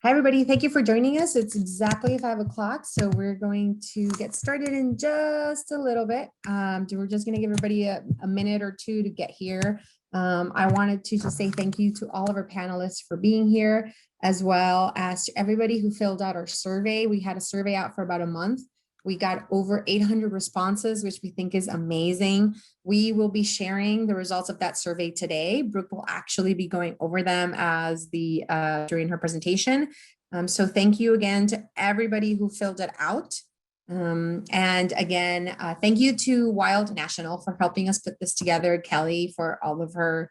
Hi, everybody. Thank you for joining us. It's exactly 5 o'clock, so we're going to get started in just a little bit. We're just going to give everybody a minute or two to get here. I wanted to just say thank you to all of our panelists for being here, as well as to everybody who filled out our survey. We had a survey out for about a month. We got over 800 responses, which we think is amazing. We will be sharing the results of that survey today. Brooke will actually be going over them as during her presentation. So thank you again to everybody who filled it out. And again, thank you to Wild National for helping us put this together, Kelly for all of her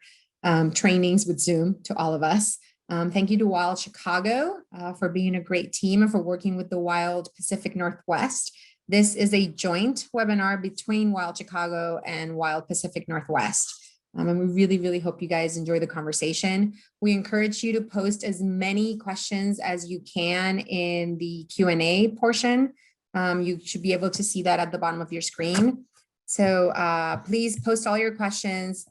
trainings with Zoom to all of us. Thank you to Wild Chicago for being a great team and for working with the Wild Pacific Northwest. This is a joint webinar between Wild Chicago and Wild Pacific Northwest. And we really, really hope you guys enjoy the conversation. We encourage you to post as many questions as you can in the Q&A portion. You should be able to see that at the bottom of your screen. So please post all your questions.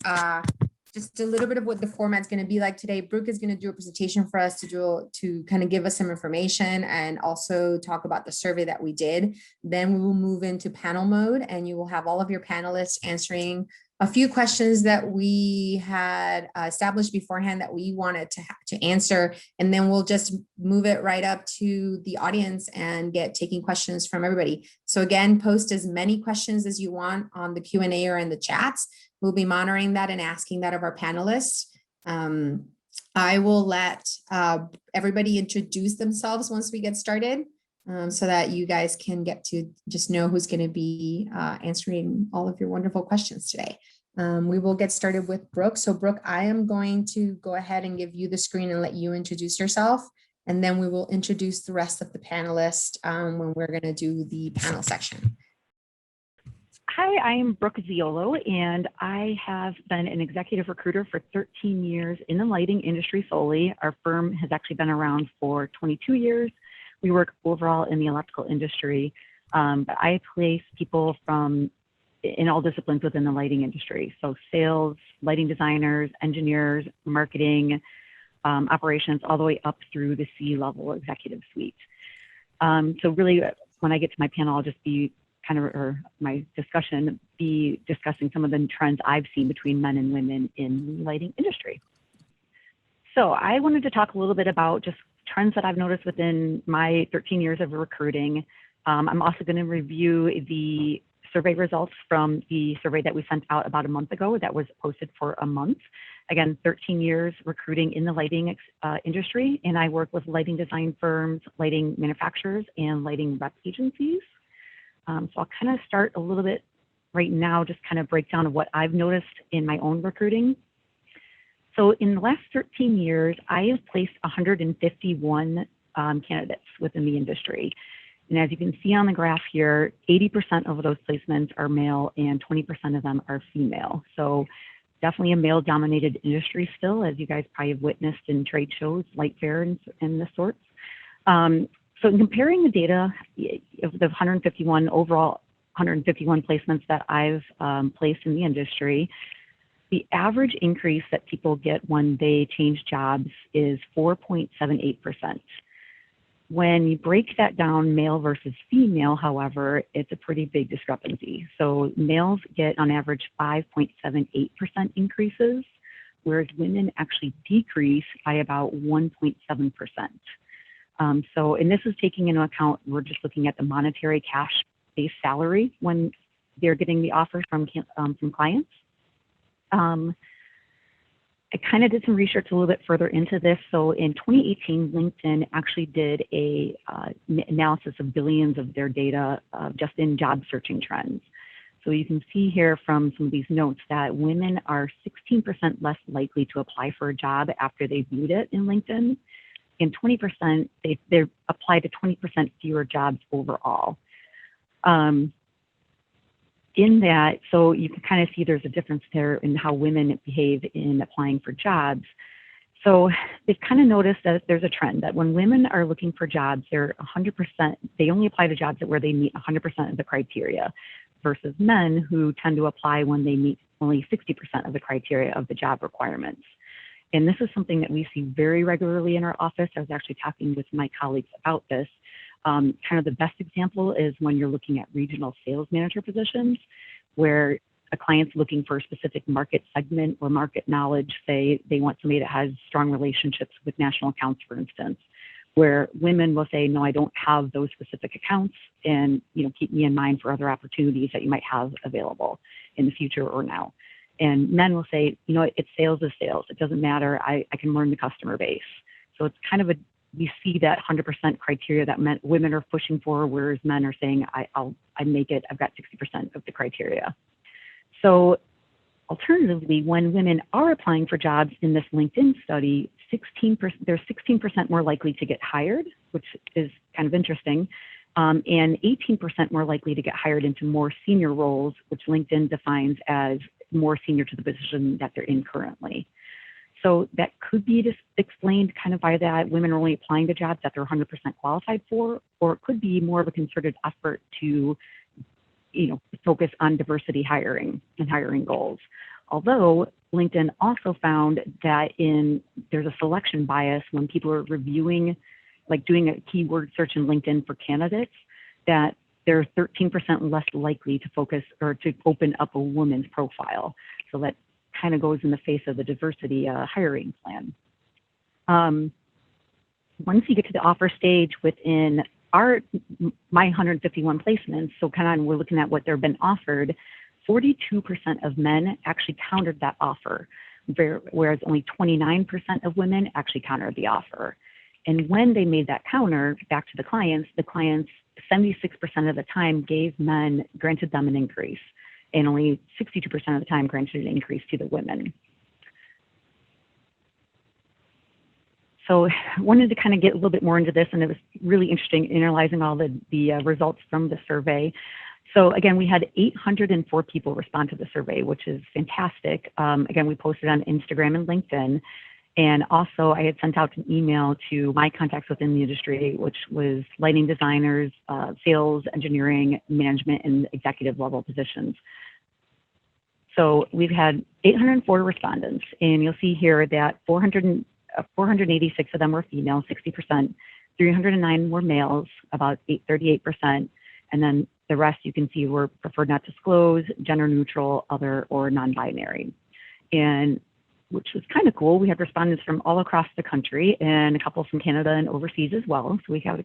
Just a little bit of what the format's going to be like today. Brooke is going to do a presentation for us to kind of give us some information and also talk about the survey that we did. Then we will move into panel mode and you will have all of your panelists answering a few questions that we had established beforehand that we wanted to answer. And then we'll just move it right up to the audience and taking questions from everybody. So again, post as many questions as you want on the Q&A or in the chats. We'll be monitoring that and asking that of our panelists. I will let everybody introduce themselves once we get started so that you guys can get to just know who's going to be answering all of your wonderful questions today. We will get started with Brooke. So Brooke, I am going to go ahead and give you the screen and let you introduce yourself. And then we will introduce the rest of the panelists when we're going to do the panel section. Hi, I am Brooke Ziolo, and I have been an executive recruiter for 13 years in the lighting industry solely. Our firm has actually been around for 22 years. We work overall in the electrical industry, but I place people in all disciplines within the lighting industry. So sales, lighting designers, engineers, marketing, operations, all the way up through the C-level executive suite. So really, when I get to my panel, I'll just be my discussion be discussing some of the trends I've seen between men and women in the lighting industry. So I wanted to talk a little bit about just trends that I've noticed within my 13 years of recruiting. I'm also going to review the survey results from the survey that we sent out about a month ago that was posted for a month. Again, 13 years recruiting in the lighting industry, and I work with lighting design firms, lighting manufacturers, and lighting rep agencies. So I'll kind of start a little bit right now, just kind of break down of what I've noticed in my own recruiting. So in the last 13 years, I have placed 151 candidates within the industry. And as you can see on the graph here, 80% of those placements are male and 20% of them are female. So definitely a male-dominated industry still, as you guys probably have witnessed in trade shows, light fair and the sorts. So in comparing the data of the 151 overall 151 placements that I've placed in the industry, the average increase that people get when they change jobs is 4.78%. When you break that down, male versus female, however, it's a pretty big discrepancy. So males get on average 5.78% increases, whereas women actually decrease by about 1.7%. And this is taking into account, we're just looking at the monetary cash-based salary when they're getting the offers from clients. I kind of did some research a little bit further into this. So in 2018, LinkedIn actually did a analysis of billions of their data just in job searching trends. So you can see here from some of these notes that women are 16% less likely to apply for a job after they viewed it in LinkedIn. And 20%, they apply to 20% fewer jobs overall. In that, so you can kind of see there's a difference there in how women behave in applying for jobs. So they've kind of noticed that there's a trend that when women are looking for jobs, they're 100%, they only apply to jobs where they meet 100% of the criteria versus men who tend to apply when they meet only 60% of the criteria of the job requirements. And this is something that we see very regularly in our office. I was actually talking with my colleagues about this. Kind of the best example is when you're looking at regional sales manager positions, where a client's looking for a specific market segment or market knowledge. Say they want somebody that has strong relationships with national accounts, for instance, where women will say, no, I don't have those specific accounts, and keep me in mind for other opportunities that you might have available in the future or now. And men will say, it's sales is sales. It doesn't matter. I can learn the customer base. So it's kind of we see that 100% criteria that women are pushing for, whereas men are saying, I make it. I've got 60% of the criteria. So alternatively, when women are applying for jobs in this LinkedIn study, they're 16% more likely to get hired, which is kind of interesting, and 18% more likely to get hired into more senior roles, which LinkedIn defines as more senior to the position that they're in currently. So that could be just explained kind of by that women are only applying to jobs that they're 100% qualified for, or it could be more of a concerted effort to focus on diversity hiring and hiring goals. Although LinkedIn also found that there's a selection bias when people are reviewing, like doing a keyword search in LinkedIn for candidates, that they're 13% less likely to focus or to open up a woman's profile. So that kind of goes in the face of the diversity hiring plan. Once you get to the offer stage within my 151 placements, so kind of we're looking at what they've been offered, 42% of men actually countered that offer, whereas only 29% of women actually countered the offer. And when they made that counter back to the clients 76% of the time granted them an increase, and only 62% of the time granted an increase to the women. So I wanted to kind of get a little bit more into this, and it was really interesting analyzing all the results from the survey. So again, we had 804 people respond to the survey, which is fantastic. Again, we posted on Instagram and LinkedIn. And also I had sent out an email to my contacts within the industry, which was lighting designers, sales, engineering, management, and executive level positions. So we've had 804 respondents, and you'll see here that 486 of them were female, 60%, 309 were males, about 38%, and then the rest you can see were preferred not disclose, gender neutral, other, or non-binary. And which was kind of cool. We had respondents from all across the country and a couple from Canada and overseas as well. So we had a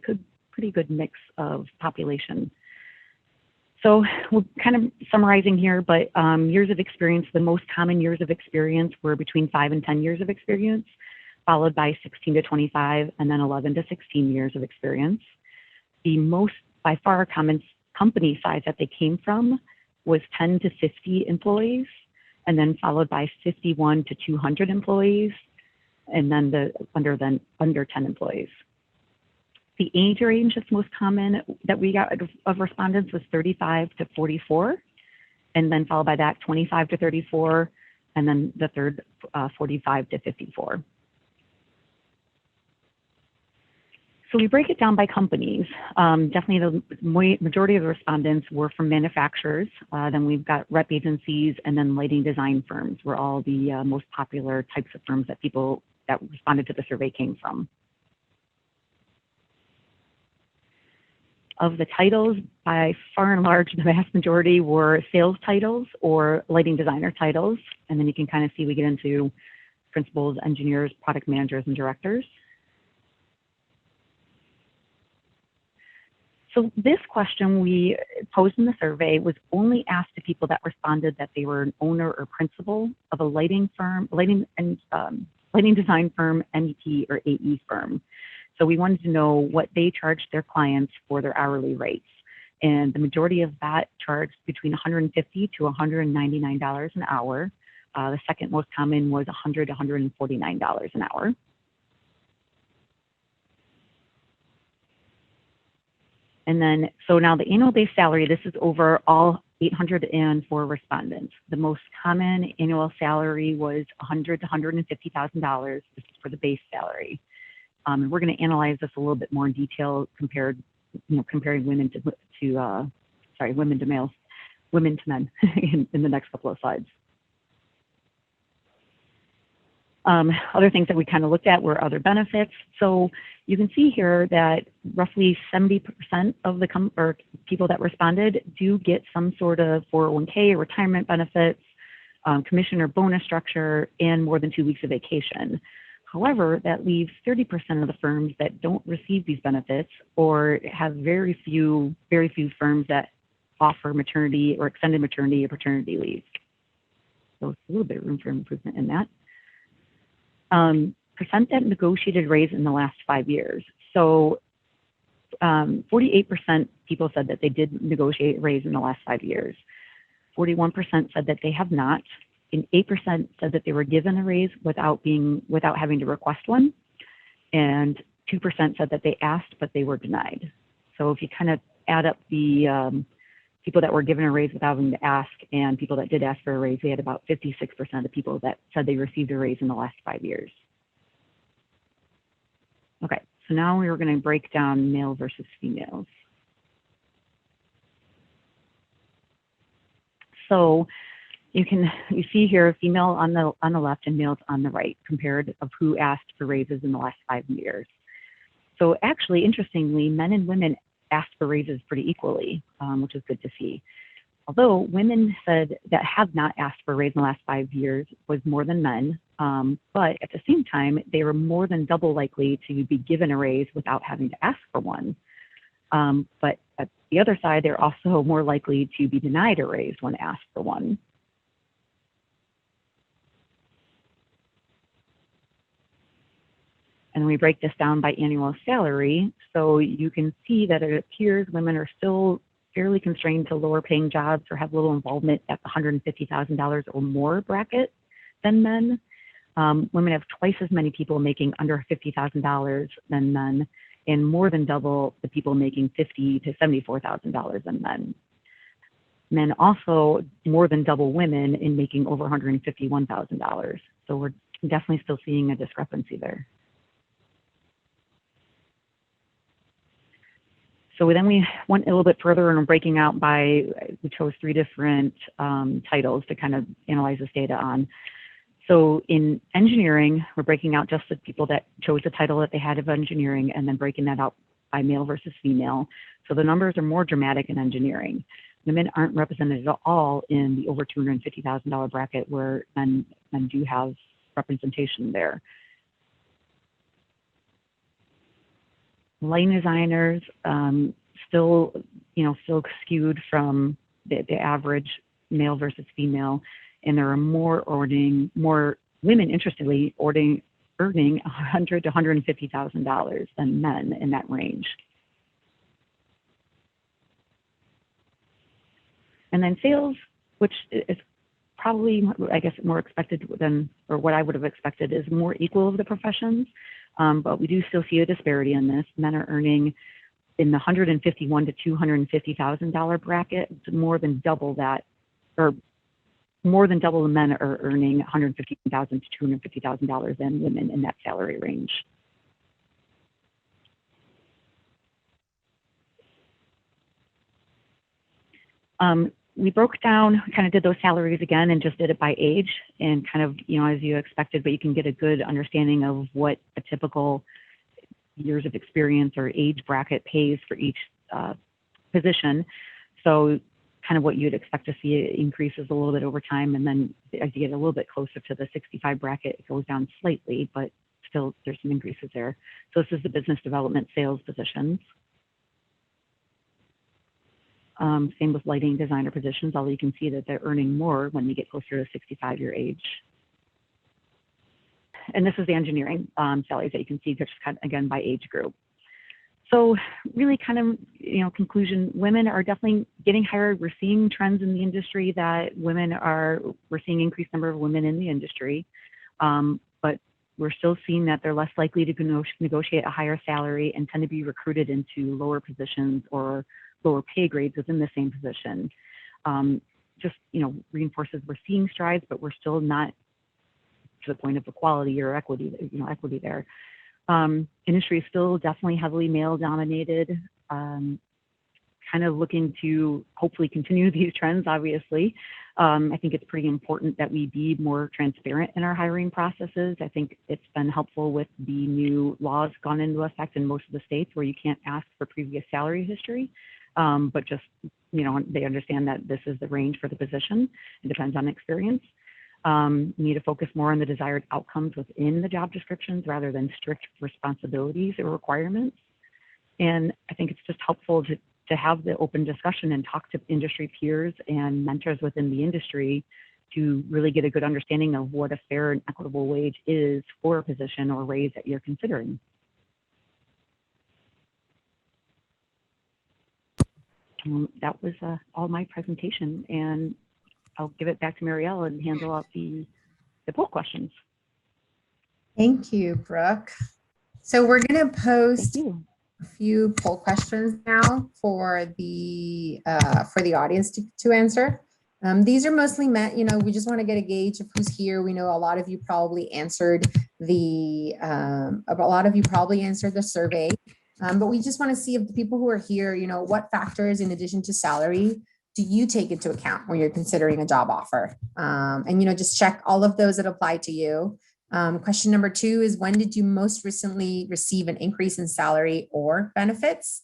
pretty good mix of population. So we're kind of summarizing here, but years of experience, the most common years of experience were between 5 and 10 years of experience, followed by 16 to 25, and then 11 to 16 years of experience. The most, by far, common company size that they came from was 10 to 50 employees, and then followed by 51 to 200 employees, and then under 10 employees. The age range that's most common that we got of respondents was 35 to 44, and then followed by that 25 to 34, and then the third 45 to 54. So we break it down by companies. Definitely the majority of the respondents were from manufacturers. Then we've got rep agencies, and then lighting design firms were all the most popular types of firms that people that responded to the survey came from. Of the titles, by far and large, the vast majority were sales titles or lighting designer titles. And then you can kind of see we get into principals, engineers, product managers, and directors. So this question we posed in the survey was only asked to people that responded that they were an owner or principal of a lighting firm, lighting design firm, MEP, or AE firm. So we wanted to know what they charged their clients for their hourly rates. And the majority of that charged between $150 to $199 an hour. The second most common was $100 to $149 an hour. And then, so now the annual base salary, this is over all 804 respondents. The most common annual salary was $100,000 to $150,000. This is for the base salary. And we're going to analyze this a little bit more in detail, comparing women to males, women to men in the next couple of slides. Other things that we kind of looked at were other benefits. So you can see here that roughly 70% of the people that responded do get some sort of 401k, retirement benefits, commission or bonus structure, and more than 2 weeks of vacation. However, that leaves 30% of the firms that don't receive these benefits, or have very few firms that offer maternity or extended maternity or paternity leave. So it's a little bit of room for improvement in that. Percent that negotiated raise in the last 5 years. So 48% people said that they did negotiate raise in the last 5 years. 41% said that they have not, and 8% said that they were given a raise without having to request one, and 2% said that they asked but they were denied. So if you kind of add up the people that were given a raise without having to ask and people that did ask for a raise, we had about 56% of people that said they received a raise in the last 5 years. Okay, so now we were going to break down male versus females. So you see here female on the left and males on the right, compared of who asked for raises in the last 5 years. So actually, interestingly, men and women asked for raises pretty equally, which is good to see. Although women said that have not asked for a raise in the last 5 years was more than men, but at the same time, they were more than double likely to be given a raise without having to ask for one. But at the other side, they're also more likely to be denied a raise when asked for one. And we break this down by annual salary. So you can see that it appears women are still fairly constrained to lower paying jobs or have little involvement at the $150,000 or more bracket than men. Women have twice as many people making under $50,000 than men, and more than double the people making $50,000 to $74,000 than men. Men also more than double women in making over $151,000. So we're definitely still seeing a discrepancy there. So then we went a little bit further and breaking out by, we chose 3 different titles to kind of analyze this data on. So in engineering, we're breaking out just the people that chose the title that they had of engineering and then breaking that out by male versus female. So the numbers are more dramatic in engineering. Women aren't represented at all in the over $250,000 bracket where men do have representation there. Lighting designers still skewed from the average male versus female, and there are more women, interestingly, earning $100,000 to $150,000 than men in that range. And then sales, which is probably, I guess, more expected than, or what I would have expected, is more equal of the professions. But we do still see a disparity in this. Men are earning in the $151,000 to $250,000 bracket, more than double that, or more than double the men are earning $115,000 to $250,000 than women in that salary range. We broke down, kind of did those salaries again and just did it by age and kind of, as you expected, but you can get a good understanding of what a typical years of experience or age bracket pays for each position. So kind of what you'd expect to see increases a little bit over time. And then as you get a little bit closer to the 65 bracket, it goes down slightly, but still there's some increases there. So this is the business development sales positions. Same with lighting designer positions, although you can see that they're earning more when you get closer to 65-year age. And this is the engineering salaries that you can see just kind of, again, by age group. So really kind of, conclusion, women are definitely getting hired. We're seeing trends in the industry that we're seeing increased number of women in the industry, but we're still seeing that they're less likely to negotiate a higher salary and tend to be recruited into lower positions or lower pay grades within the same position. Just, reinforces we're seeing strides, but we're still not to the point of equality or equity, equity there. Industry is still definitely heavily male dominated, kind of looking to hopefully continue these trends, obviously. I think it's pretty important that we be more transparent in our hiring processes. I think it's been helpful with the new laws gone into effect in most of the states where you can't ask for previous salary history, but just, they understand that this is the range for the position. It depends on experience. You need to focus more on the desired outcomes within the job descriptions rather than strict responsibilities or requirements. And I think it's just helpful to have the open discussion and talk to industry peers and mentors within the industry to really get a good understanding of what a fair and equitable wage is for a position or raise that you're considering. That was all my presentation, and I'll give it back to Mariel and handle out the poll questions. Thank you, Brooke. So we're going to post a few poll questions now for the audience to answer. These are mostly meant, we just want to get a gauge of who's here. We know a lot of you probably answered the survey, but we just want to see if the people who are here, what factors in addition to salary do you take into account when you're considering a job offer? And, just check all of those that apply to you. Question number 2 is, when did you most recently receive an increase in salary or benefits?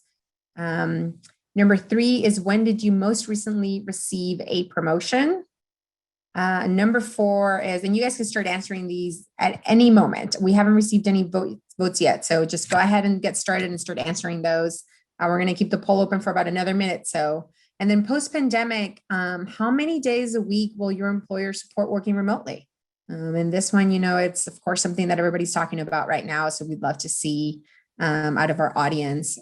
Number 3 is, when did you most recently receive a promotion? Number 4 is, and you guys can start answering these at any moment. We haven't received any votes yet, so just go ahead and get started and start answering those. We're going to keep the poll open for about another minute. And then post-pandemic, how many days a week will your employer support working remotely? And this one, it's of course something that everybody's talking about right now. So we'd love to see out of our audience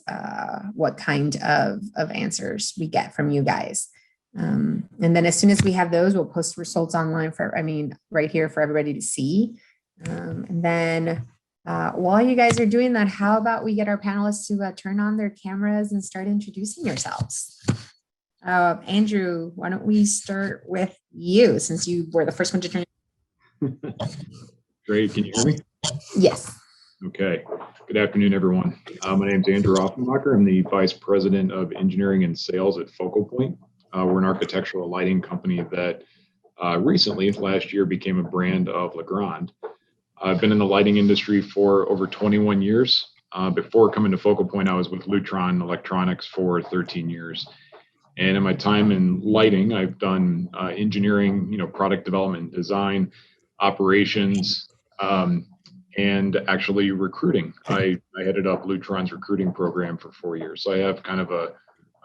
what kind of answers we get from you guys. And then as soon as we have those, we'll post results online right here for everybody to see. And then while you guys are doing that, how about we get our panelists to turn on their cameras and start introducing yourselves? Andrew, why don't we start with you, since you were the first one to turn. Great. Can you hear me? Yes. Okay. Good afternoon, everyone. My name is Andrew Offenbacher. I'm the Vice President of Engineering and Sales at Focal Point. We're an architectural lighting company that recently, last year, became a brand of Legrand. I've been in the lighting industry for over 21 years. Before coming to Focal Point, I was with Lutron Electronics for 13 years. And in my time in lighting, I've done engineering, product development, design, operations, and actually recruiting. I headed up Lutron's recruiting program for 4 years. So I have kind of a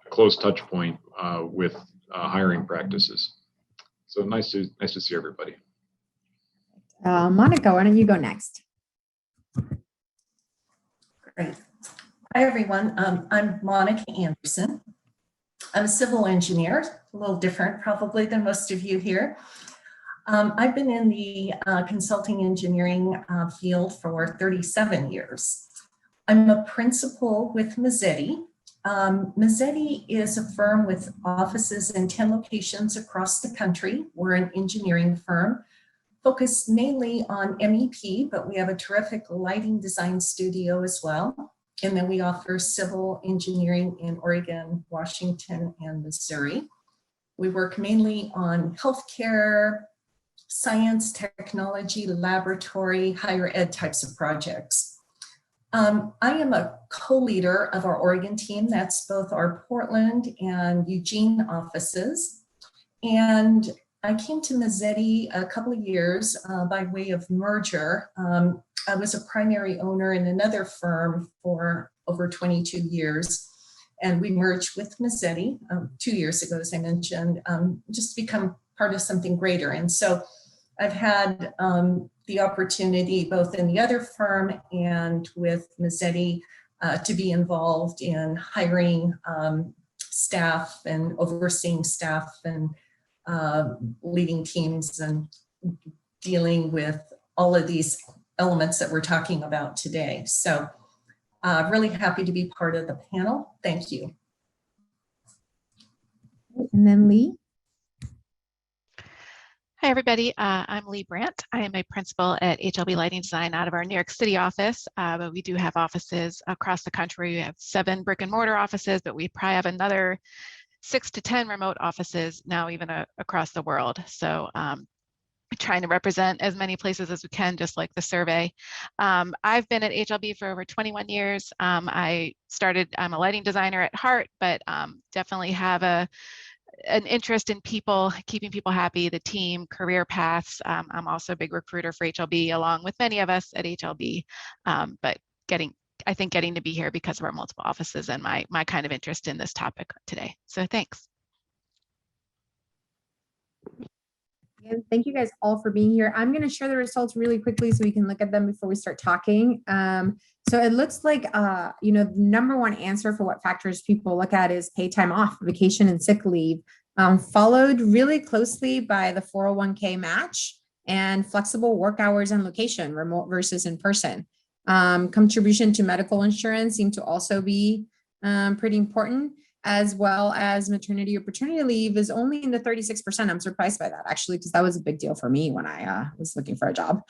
close touch point with hiring practices. So nice to see everybody. Monica, why don't you go next? Great. Hi, everyone. I'm Monica Anderson. I'm a civil engineer, a little different probably than most of you here. I've been in the consulting engineering field for 37 years. I'm a principal with Mazzetti. Mazzetti is a firm with offices in 10 locations across the country. We're an engineering firm focused mainly on MEP, but we have a terrific lighting design studio as well. And then we offer civil engineering in Oregon, Washington, and Missouri. We work mainly on healthcare, science, technology, laboratory, higher ed types of projects. I am a co-leader of our Oregon team. That's both our Portland and Eugene offices. And I came to Mazzetti a couple of years by way of merger. I was a primary owner in another firm for over 22 years. And we merged with Mazzetti 2 years ago, as I mentioned, just to become part of something greater. And so I've had the opportunity both in the other firm and with Mazzetti to be involved in hiring staff and overseeing staff and leading teams and dealing with all of these elements that we're talking about today. So really happy to be part of the panel. Thank you. And then Lee. Hi, everybody. I'm Lee Brandt. I am a principal at HLB Lighting Design out of our New York City office, but we do have offices across the country. We have 7 brick and mortar offices, but we probably have another 6 to 10 remote offices now, even across the world. So trying to represent as many places as we can, just like the survey. I've been at HLB for over 21 years. I'm a lighting designer at heart, but definitely have an interest in people, keeping people happy, the team, career paths. I'm also a big recruiter for HLB, along with many of us at HLB, but I think getting to be here because of our multiple offices and my kind of interest in this topic today. So thanks. And thank you guys all for being here. I'm going to share the results really quickly so we can look at them before we start talking. So it looks like, the number one answer for what factors people look at is paid time off, vacation and sick leave, followed really closely by the 401k match and flexible work hours and location, remote versus in person. Contribution to medical insurance seem to also be pretty important, as well as maternity or paternity leave is only in the 36%. I'm surprised by that, actually, because that was a big deal for me when I was looking for a job.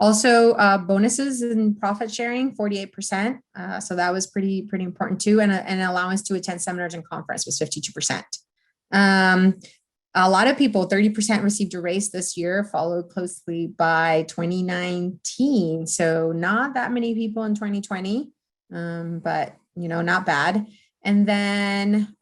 Also, bonuses and profit sharing, 48%. So that was pretty important too. And an allowance to attend seminars and conference was 52%. A lot of people, 30% received a raise this year, followed closely by 2019. So not that many people in 2020, but not bad. And then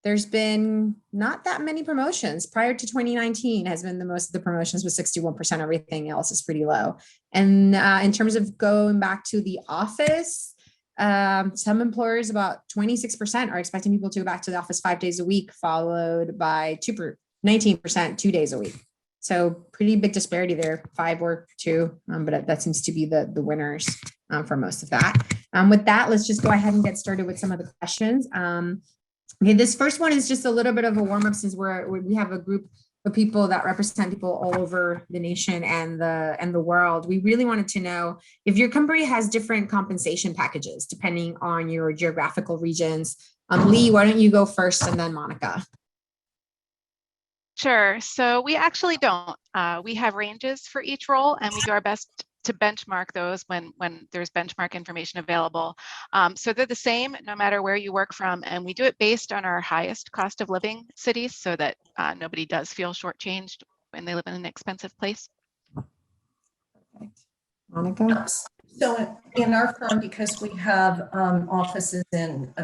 there's been not that many promotions. Prior to 2019 has been the most of the promotions with 61%. Everything else is pretty low. And in terms of going back to the office, some employers, about 26%, are expecting people to go back to the office 5 days a week, followed by 19% 2 days a week. So pretty big disparity there, 5 or 2, but that seems to be the winners for most of that. With that, let's just go ahead and get started with some of the questions. Okay, this first one is just a little bit of a warm up, since we have a group of people that represent people all over the nation and the world. We really wanted to know if your company has different compensation packages depending on your geographical regions. Lee, why don't you go first, and then Monica? Sure. So we actually don't. We have ranges for each role, and we do our best to benchmark those when there's benchmark information available. So they're the same no matter where you work from, and we do it based on our highest cost of living cities, so that nobody does feel shortchanged when they live in an expensive place. Perfect. Monica? So in our firm, because we have offices in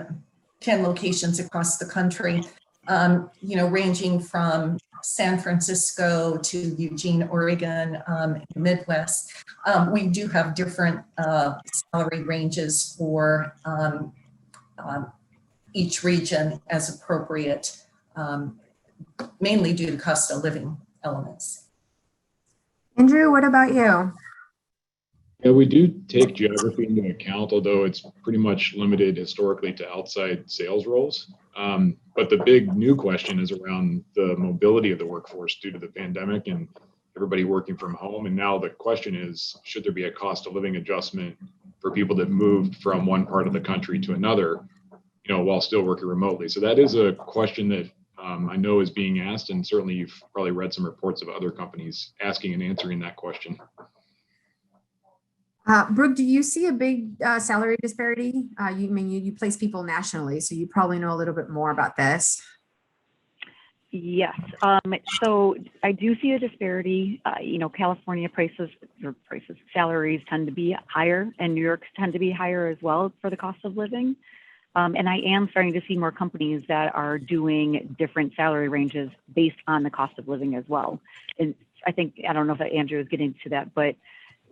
10 locations across the country, ranging from San Francisco to Eugene, Oregon, Midwest, we do have different salary ranges for each region as appropriate, mainly due to cost of living elements. Andrew, what about you? Yeah, we do take geography into account, although it's pretty much limited historically to outside sales roles. But the big new question is around the mobility of the workforce due to the pandemic and everybody working from home. And now the question is, should there be a cost of living adjustment for people that moved from one part of the country to another, while still working remotely? So that is a question that I know is being asked, and certainly you've probably read some reports of other companies asking and answering that question. Brooke, do you see a big salary disparity? You place people nationally, so you probably know a little bit more about this. Yes. So I do see a disparity. California salaries tend to be higher, and New York's tend to be higher as well for the cost of living. And I am starting to see more companies that are doing different salary ranges based on the cost of living as well. And I don't know if Andrew is getting to that, but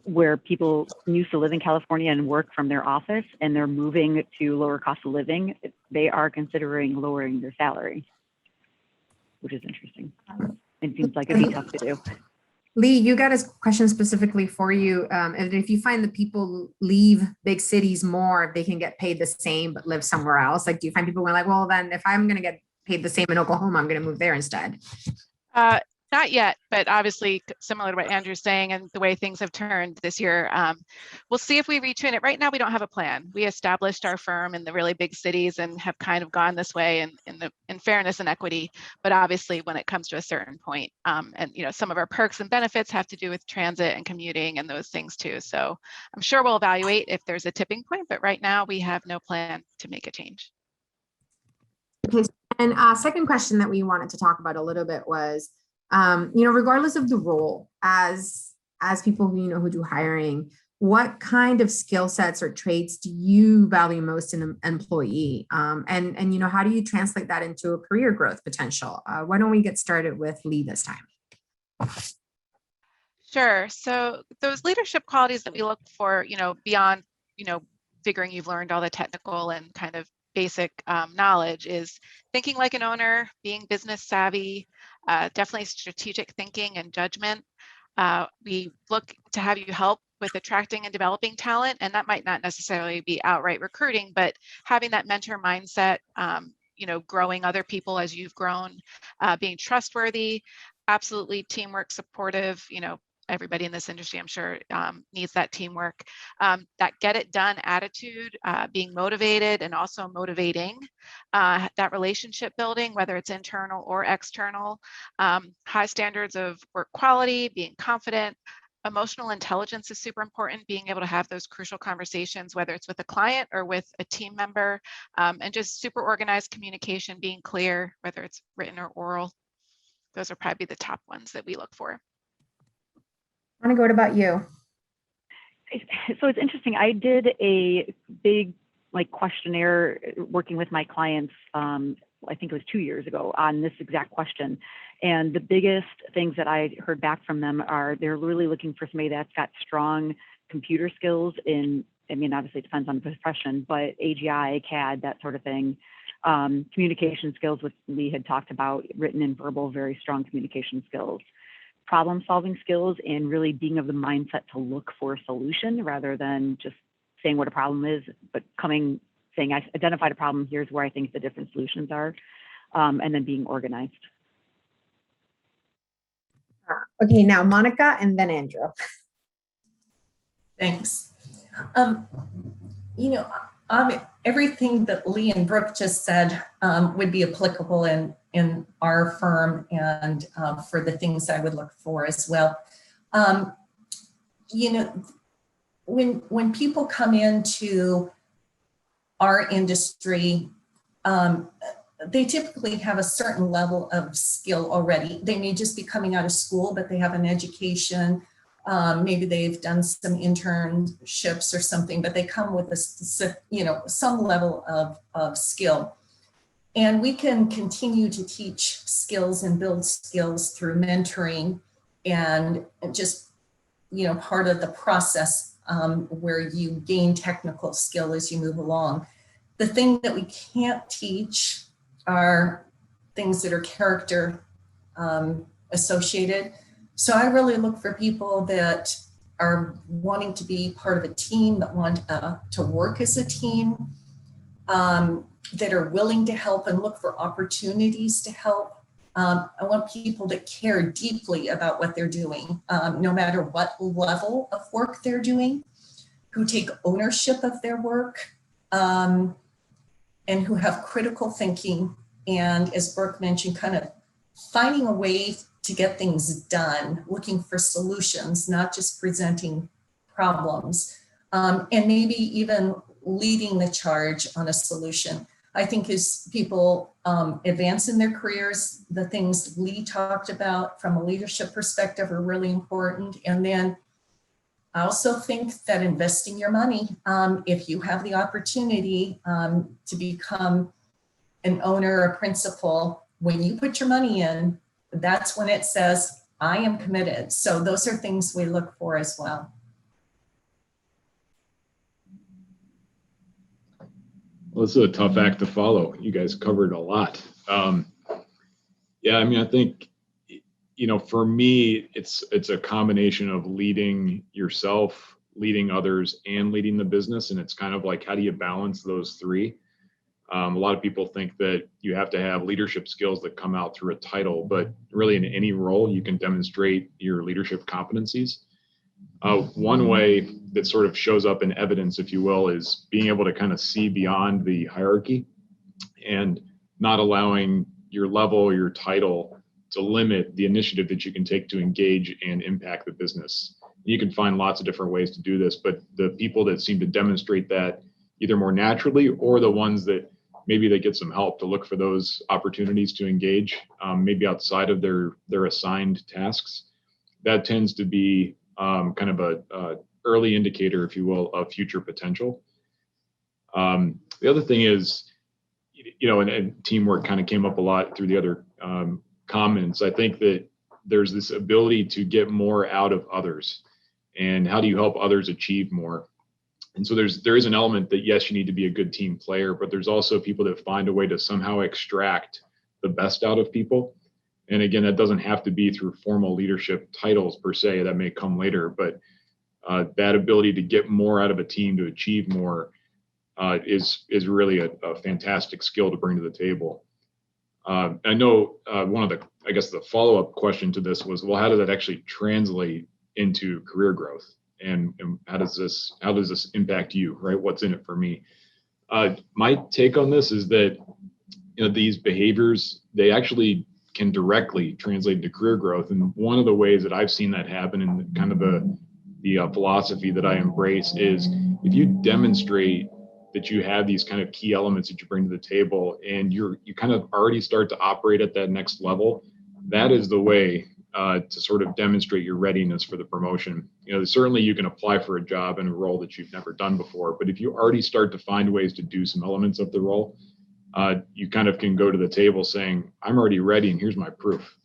where people used to live in California and work from their office and they're moving to lower cost of living, they are considering lowering their salary, which is interesting. It seems like it'd be tough to do. Lee, you got a question specifically for you. If you find that people leave big cities more, if they can get paid the same but live somewhere else, do you find people going well, then if I'm going to get paid the same in Oklahoma, I'm going to move there instead? Not yet, but obviously similar to what Andrew's saying and the way things have turned this year, we'll see if we retune it. Right now, we don't have a plan. We established our firm in the really big cities and have kind of gone this way in fairness and equity. But obviously, when it comes to a certain point, and some of our perks and benefits have to do with transit and commuting and those things too. So I'm sure we'll evaluate if there's a tipping point, but right now we have no plan to make a change. Okay, and second question that we wanted to talk about a little bit was, regardless of the role, as people who do hiring, what kind of skill sets or traits do you value most in an employee? And how do you translate that into a career growth potential? Why don't we get started with Lee this time? Sure. So those leadership qualities that we look for, beyond, figuring you've learned all the technical and kind of basic knowledge, is thinking like an owner, being business savvy, definitely strategic thinking and judgment. We look to have you help with attracting and developing talent, and that might not necessarily be outright recruiting, but having that mentor mindset, growing other people as you've grown, being trustworthy, absolutely teamwork supportive. Everybody in this industry, I'm sure, needs that teamwork, that get it done attitude, being motivated and also motivating, that relationship building, whether it's internal or external, high standards of work quality, being confident. Emotional intelligence is super important, being able to have those crucial conversations, whether it's with a client or with a team member, and just super organized communication, being clear, whether it's written or oral. Those are probably the top ones that we look for. Monica, what about you? So it's interesting. I did a big questionnaire working with my clients, I think it was 2 years ago, on this exact question. And the biggest things that I heard back from them are they're really looking for somebody that's got strong computer skills obviously it depends on the profession, but AGI, CAD, that sort of thing. Communication skills, which Lee had talked about, written and verbal, very strong communication skills. Problem solving skills, and really being of the mindset to look for a solution rather than just saying what a problem is, but saying I identified a problem, here's where I think the different solutions are, and then being organized. Okay, now Monica and then Andrew. Thanks. Everything that Lee and Brooke just said would be applicable in our firm and for the things I would look for as well. When people come into our industry, they typically have a certain level of skill already. They may just be coming out of school, but they have an education. Maybe they've done some internships or something, but they come with some level of skill. And we can continue to teach skills and build skills through mentoring and just, part of the process where you gain technical skill as you move along. The thing that we can't teach are things that are character associated. So I really look for people that are wanting to be part of a team, that want to work as a team, that are willing to help and look for opportunities to help. I want people that care deeply about what they're doing, no matter what level of work they're doing, who take ownership of their work, and who have critical thinking. And as Brooke mentioned, kind of finding a way to get things done, looking for solutions, not just presenting problems, and maybe even leading the charge on a solution. I think as people advance in their careers, the things Lee talked about from a leadership perspective are really important. And then I also think that investing your money, if you have the opportunity to become an owner or principal, when you put your money in, that's when it says, I am committed. So those are things we look for as well. Well, this is a tough act to follow. You guys covered a lot. I think, for me, it's a combination of leading yourself, leading others, and leading the business. And it's kind of like, how do you balance those three? A lot of people think that you have to have leadership skills that come out through a title, but really in any role, you can demonstrate your leadership competencies. One way that sort of shows up in evidence, if you will, is being able to kind of see beyond the hierarchy and not allowing your level, your title to limit the initiative that you can take to engage and impact the business. You can find lots of different ways to do this, but the people that seem to demonstrate that either more naturally or the ones that maybe they get some help to look for those opportunities to engage, maybe outside of their assigned tasks. That tends to be kind of a early indicator, if you will, of future potential. The other thing is, and teamwork kind of came up a lot through the other comments. I think that there's this ability to get more out of others, and how do you help others achieve more? And so there is an element that, yes, you need to be a good team player, but there's also people that find a way to somehow extract the best out of people. And again, that doesn't have to be through formal leadership titles per se, that may come later, but that ability to get more out of a team, to achieve more, is really a fantastic skill to bring to the table. I know one of the follow-up question to this was, well, how does that actually translate into career growth? And how does this impact you, right? What's in it for me? My take on this is that, these behaviors, they actually can directly translate into career growth. And one of the ways that I've seen that happen, and kind of the philosophy that I embrace, is if you demonstrate that you have these kind of key elements that you bring to the table, and you kind of already start to operate at that next level, that is the way to sort of demonstrate your readiness for the promotion. Certainly you can apply for a job in a role that you've never done before, but if you already start to find ways to do some elements of the role, you kind of can go to the table saying, I'm already ready and here's my proof.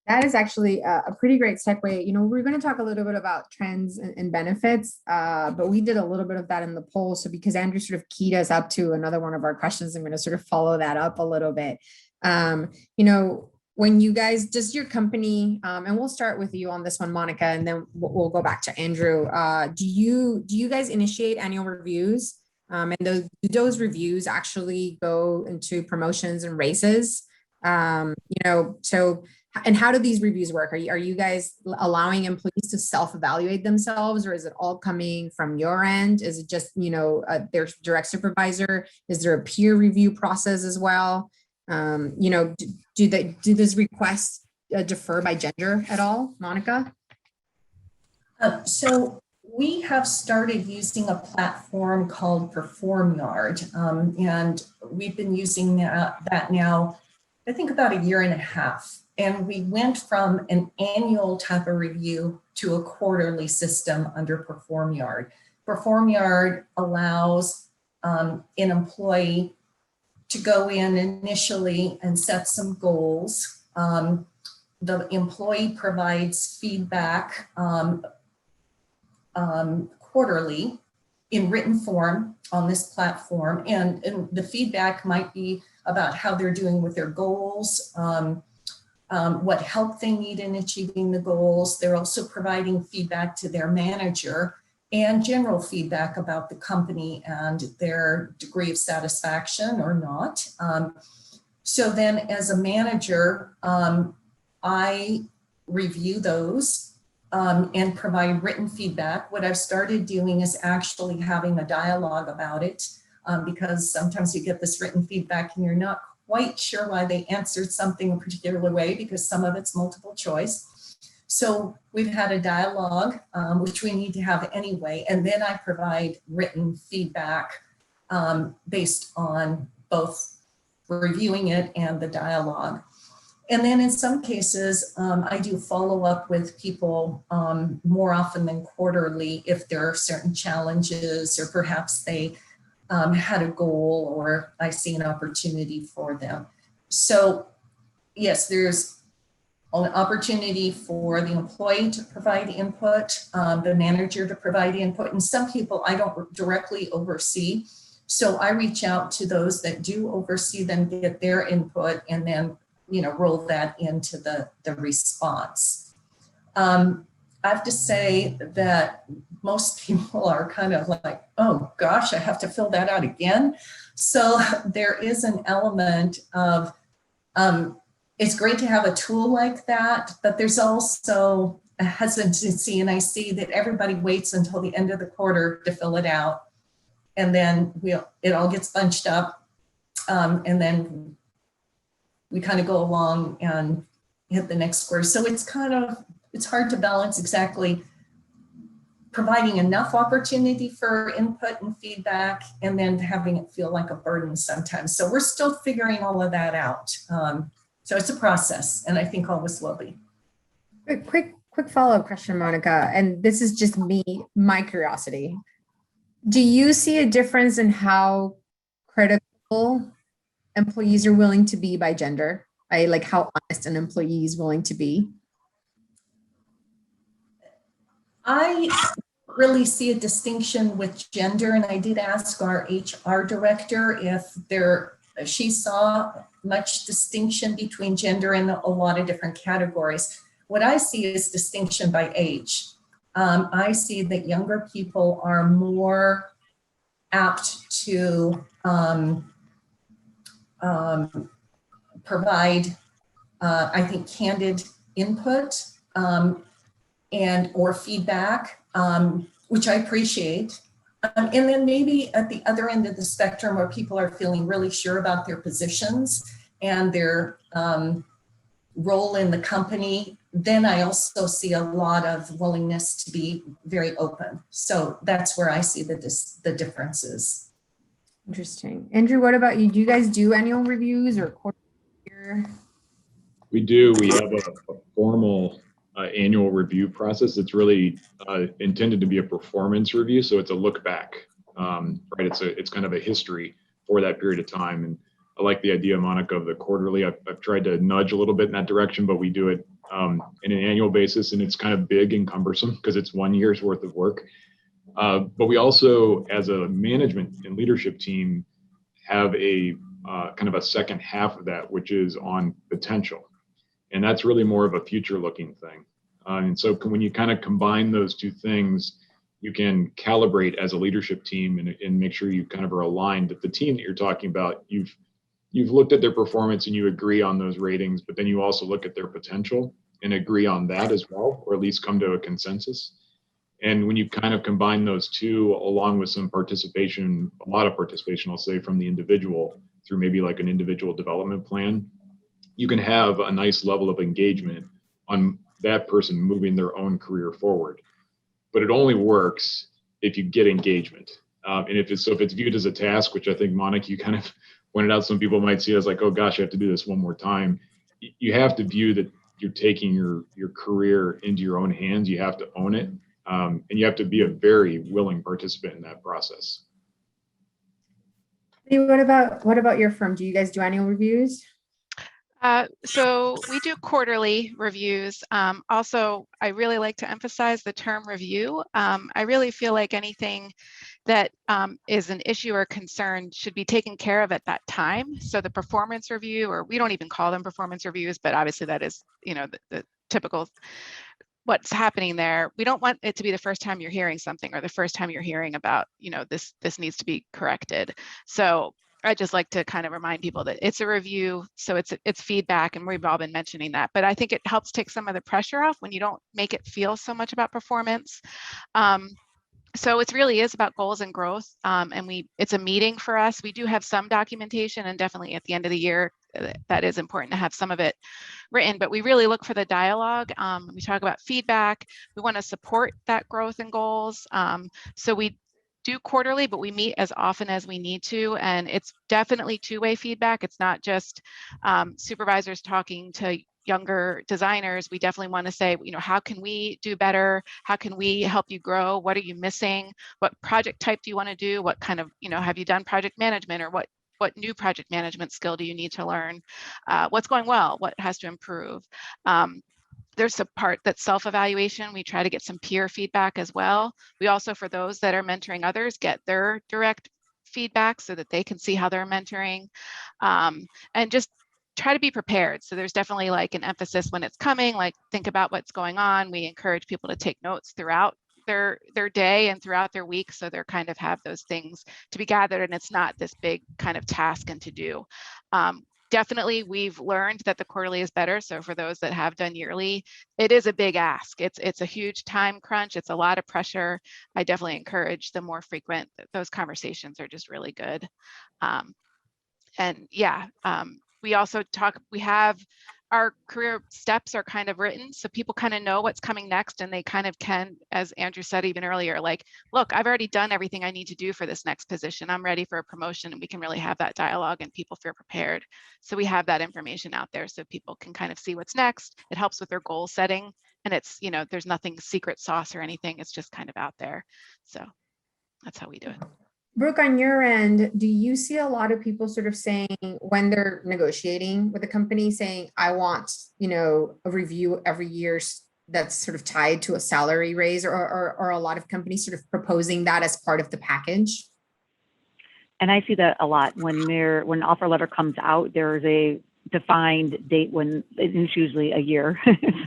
That is actually a pretty great segue. We're going to talk a little bit about trends and benefits, but we did a little bit of that in the poll. So because Andrew sort of keyed us up to another one of our questions, I'm going to sort of follow that up a little bit. When you guys, does your company, and we'll start with you on this one, Monica, and then we'll go back to Andrew. Do you guys initiate annual reviews? And do those reviews actually go into promotions and raises? And how do these reviews work? Are you guys allowing employees to self-evaluate themselves, or is it all coming from your end? Is it just, their direct supervisor? Is there a peer review process as well? Do those requests differ by gender at all, Monica? So we have started using a platform called PerformYard, and we've been using that now, I think, about a year and a half. And we went from an annual type of review to a quarterly system under PerformYard. PerformYard allows an employee to go in initially and set some goals. The employee provides feedback quarterly in written form on this platform. And the feedback might be about how they're doing with their goals, what help they need in achieving the goals. They're also providing feedback to their manager and general feedback about the company and their degree of satisfaction or not. So then as a manager, I review those and provide written feedback. What I've started doing is actually having a dialogue about it, because sometimes you get this written feedback and you're not quite sure why they answered something a particular way, because some of it's multiple choice. So we've had a dialogue, which we need to have anyway, and then I provide written feedback based on both reviewing it and the dialogue. And then in some cases, I do follow up with people more often than quarterly if there are certain challenges, or perhaps they had a goal, or I see an opportunity for them. So yes, there's an opportunity for the employee to provide input, the manager to provide input, and some people I don't directly oversee. So I reach out to those that do oversee them, get their input, and then roll that into the response. I have to say that most people are kind of like, oh gosh, I have to fill that out again. So there is an element of, it's great to have a tool like that, but there's also a hesitancy, and I see that everybody waits until the end of the quarter to fill it out. And then it all gets bunched up, and then we kind of go along and hit the next quarter. So it's hard to balance exactly providing enough opportunity for input and feedback, and then having it feel like a burden sometimes. So we're still figuring all of that out. So it's a process, and I think always will be. Quick follow-up question, Monica, and this is just my curiosity. Do you see a difference in how critical employees are willing to be by gender? Like how honest an employee is willing to be? I really see a distinction with gender, and I did ask our HR director if she saw much distinction between gender in a lot of different categories. What I see is distinction by age. I see that younger people are more apt to provide, I think, candid input and or feedback, which I appreciate. And then maybe at the other end of the spectrum where people are feeling really sure about their positions and their role in the company, then I also see a lot of willingness to be very open. So that's where I see the differences. Interesting. Andrew, what about you? Do you guys do annual reviews or quarterly? We do. We have a formal annual review process. It's really intended to be a performance review. So it's a look back, right? It's kind of a history for that period of time. And I like the idea, Monica, of the quarterly. I've tried to nudge a little bit in that direction, but we do it in an annual basis, and it's kind of big and cumbersome because it's 1 year's worth of work. But we also, as a management and leadership team, have a kind of a second half of that, which is on potential. And that's really more of a future looking thing. And so when you kind of combine those two things, you can calibrate as a leadership team and make sure you kind of are aligned that the team that you're talking about, you've looked at their performance and you agree on those ratings, but then you also look at their potential and agree on that as well, or at least come to a consensus. And when you kind of combine those two along with some participation, a lot of participation, I'll say, from the individual through maybe like an individual development plan, you can have a nice level of engagement on that person moving their own career forward. But it only works if you get engagement. And if it's viewed as a task, which I think, Monica, you kind of pointed out, some people might see it as like, oh gosh, I have to do this one more time. You have to view that you're taking your career into your own hands. You have to own it. And you have to be a very willing participant in that process. What about your firm? Do you guys do annual reviews? So we do quarterly reviews. Also, I really like to emphasize the term review. I really feel like anything that is an issue or concern should be taken care of at that time. So the performance review, or we don't even call them performance reviews, but obviously that is, the typical what's happening there. We don't want it to be the first time you're hearing something or the first time you're hearing about, this needs to be corrected. So I just like to kind of remind people that it's a review, so it's feedback, and we've all been mentioning that. But I think it helps take some of the pressure off when you don't make it feel so much about performance. So it really is about goals and growth, and it's a meeting for us. We do have some documentation, and definitely at the end of the year, that is important to have some of it written. But we really look for the dialogue. We talk about feedback. We want to support that growth and goals. So we do quarterly, but we meet as often as we need to, and it's definitely two-way feedback. It's not just supervisors talking to younger designers. We definitely want to say, how can we do better? How can we help you grow? What are you missing? What project type do you want to do? What kind of, have you done project management, or what new project management skill do you need to learn? What's going well? What has to improve? There's a part that's self-evaluation. We try to get some peer feedback as well. We also, for those that are mentoring others, get their direct feedback so that they can see how they're mentoring, and just try to be prepared. So there's definitely like an emphasis when it's coming, like think about what's going on. We encourage people to take notes throughout their day and throughout their week, so they're kind of have those things to be gathered, and it's not this big kind of task and to do. Definitely, we've learned that the quarterly is better. So for those that have done yearly, it is a big ask. It's a huge time crunch. It's a lot of pressure. I definitely encourage the more frequent. Those conversations are just really good. And yeah, we also talk. We have our career steps are kind of written, so people kind of know what's coming next, and they kind of can, as Andrew said even earlier, like, look, I've already done everything I need to do for this next position. I'm ready for a promotion, and we can really have that dialogue and people feel prepared. So we have that information out there so people can kind of see what's next. It helps with their goal setting, and it's, you know, there's nothing secret sauce or anything. It's just kind of out there. So that's how we do it. Brooke, on your end, do you see a lot of people sort of saying when they're negotiating with a company saying, I want, you know, a review every year that's sort of tied to a salary raise, or a lot of companies sort of proposing that as part of the package? And I see that a lot when an offer letter comes out, there's a defined date when it's usually a year.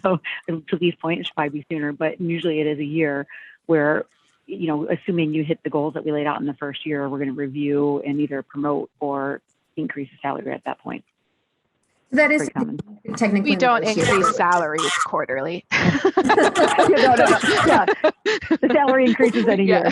So to Lee's point, it should probably be sooner, but usually it is a year where, you know, assuming you hit the goals that we laid out in the first year, we're going to review and either promote or increase the salary at that point. That is technically. We don't increase salaries quarterly. Yeah, the salary increases in a year.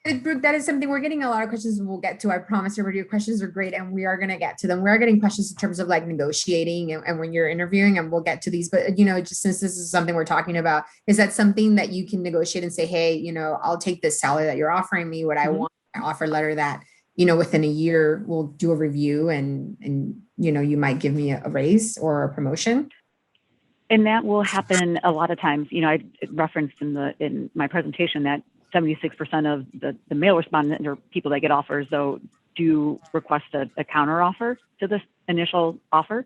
But Brooke, that is something we're getting a lot of questions, and we'll get to. I promise everybody, your questions are great, and we are going to get to them. We are getting questions in terms of like negotiating and when you're interviewing, and we'll get to these. But, you know, just since this is something we're talking about, is that something that you can negotiate and say, hey, you know, I'll take this salary that you're offering me. What I want, an offer letter that, you know, within a year we'll do a review, and you know, you might give me a raise or a promotion. And that will happen a lot of times. You know, I referenced in my presentation that 76% of the male respondents or people that get offers, though, do request a counter offer to this initial offer.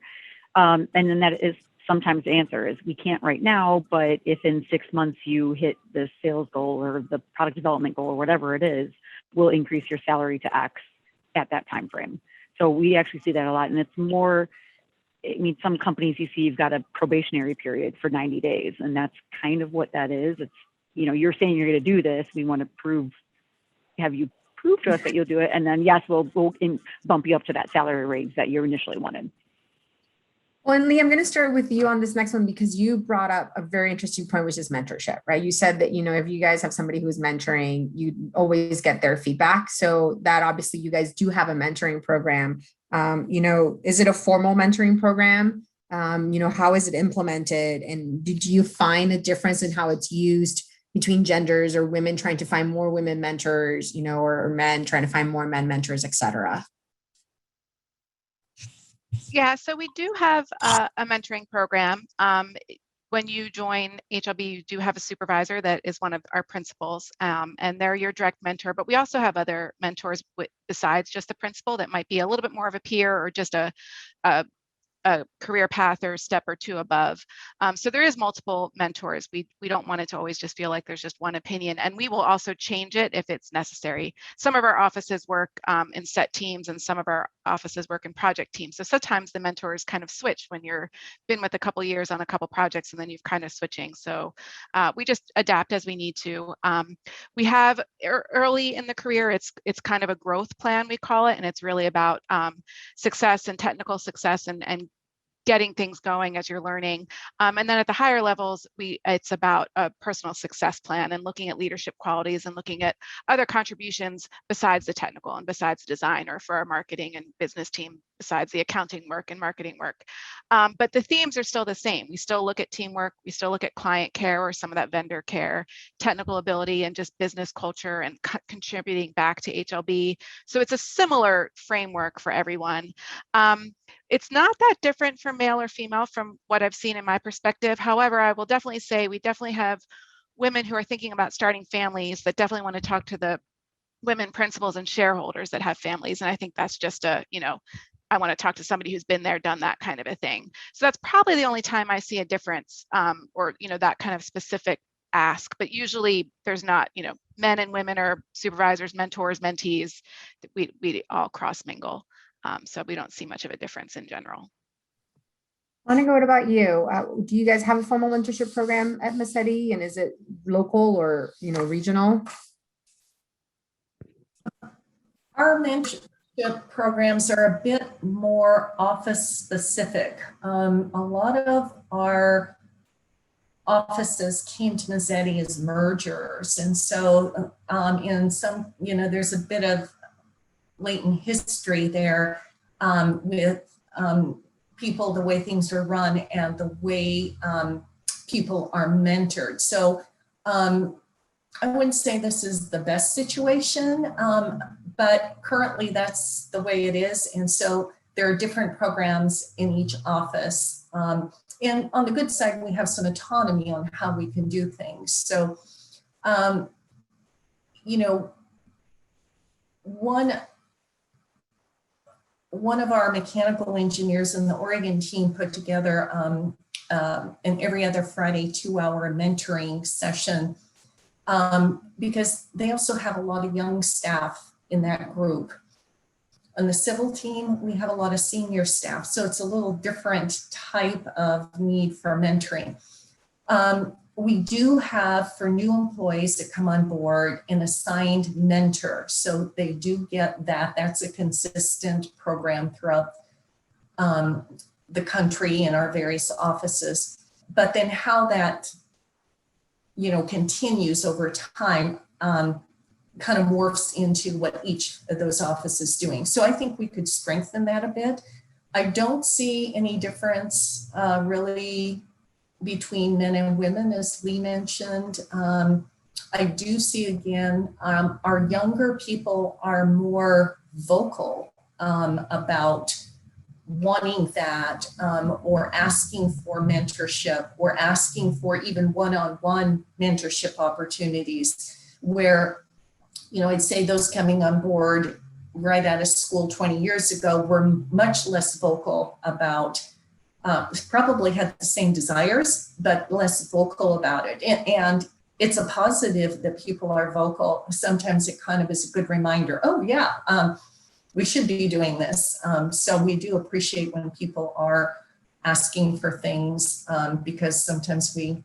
And then that is sometimes the answer is we can't right now, but if in 6 months you hit the sales goal or the product development goal or whatever it is, we'll increase your salary to X at that time frame. So we actually see that a lot. And it's more, I mean, some companies you see you've got a probationary period for 90 days, and that's kind of what that is. It's, you know, you're saying you're going to do this. We want to have you prove to us that you'll do it. And then, yes, we'll bump you up to that salary range that you initially wanted. Well, and Lee, I'm going to start with you on this next one, because you brought up a very interesting point, which is mentorship, right? You said that, you know, if you guys have somebody who's mentoring, you always get their feedback. So that obviously you guys do have a mentoring program. You know, is it a formal mentoring program? You know, how is it implemented? And did you find a difference in how it's used between genders, or women trying to find more women mentors, you know, or men trying to find more men mentors, et cetera? Yeah, so we do have a mentoring program. When you join HLB, you do have a supervisor that is one of our principals, and they're your direct mentor. But we also have other mentors besides just the principal that might be a little bit more of a peer, or just a career path or step or two above. So there is multiple mentors. We don't want it to always just feel like there's just one opinion, and we will also change it if it's necessary. Some of our offices work in set teams, and some of our offices work in project teams. So sometimes the mentors kind of switch when you're been with a couple of years on a couple projects, and then you've kind of switching. So we just adapt as we need to. We have early in the career, it's kind of a growth plan, we call it, and it's really about success and technical success and getting things going as you're learning. And then at the higher levels, it's about a personal success plan and looking at leadership qualities and looking at other contributions besides the technical and besides design, or for our marketing and business team, besides the accounting work and marketing work. But the themes are still the same. We still look at teamwork. We still look at client care, or some of that vendor care, technical ability, and just business culture, and contributing back to HLB. So it's a similar framework for everyone. It's not that different for male or female from what I've seen in my perspective. However, I will definitely say we definitely have women who are thinking about starting families that definitely want to talk to the women principals and shareholders that have families. And I think that's just you know, I want to talk to somebody who's been there, done that kind of a thing. So that's probably the only time I see a difference, or, you know, that kind of specific ask. But usually there's not, you know, men and women are supervisors, mentors, mentees. We all cross mingle. So we don't see much of a difference in general. Monica, what about you? Do you guys have a formal mentorship program at Mazzetti, and is it local or, you know, regional? Our mentorship programs are a bit more office specific. A lot of our offices came to Mazzetti as mergers. And so in some, you know, there's a bit of latent history there. with people, the way things are run and the way people are mentored. So I wouldn't say this is the best situation, but currently that's the way it is. And so there are different programs in each office. And on the good side, we have some autonomy on how we can do things. So, you know, one of our mechanical engineers in the Oregon team put together an every other Friday 2-hour mentoring session because they also have a lot of young staff in that group. On the civil team, we have a lot of senior staff, so it's a little different type of need for mentoring. We do have, for new employees that come on board, an assigned mentor. So they do get that. That's a consistent program throughout the country in our various offices. But then how that, you know, continues over time kind of morphs into what each of those offices is doing. So I think we could strengthen that a bit. I don't see any difference really between men and women, as Lee mentioned. I do see, again, our younger people are more vocal about wanting that or asking for mentorship or asking for even one-on-one mentorship opportunities where, you know, I'd say those coming on board right out of school 20 years ago were much less vocal about probably had the same desires, but less vocal about it. And it's a positive that people are vocal. Sometimes it kind of is a good reminder, oh yeah, we should be doing this. So we do appreciate when people are asking for things because sometimes we,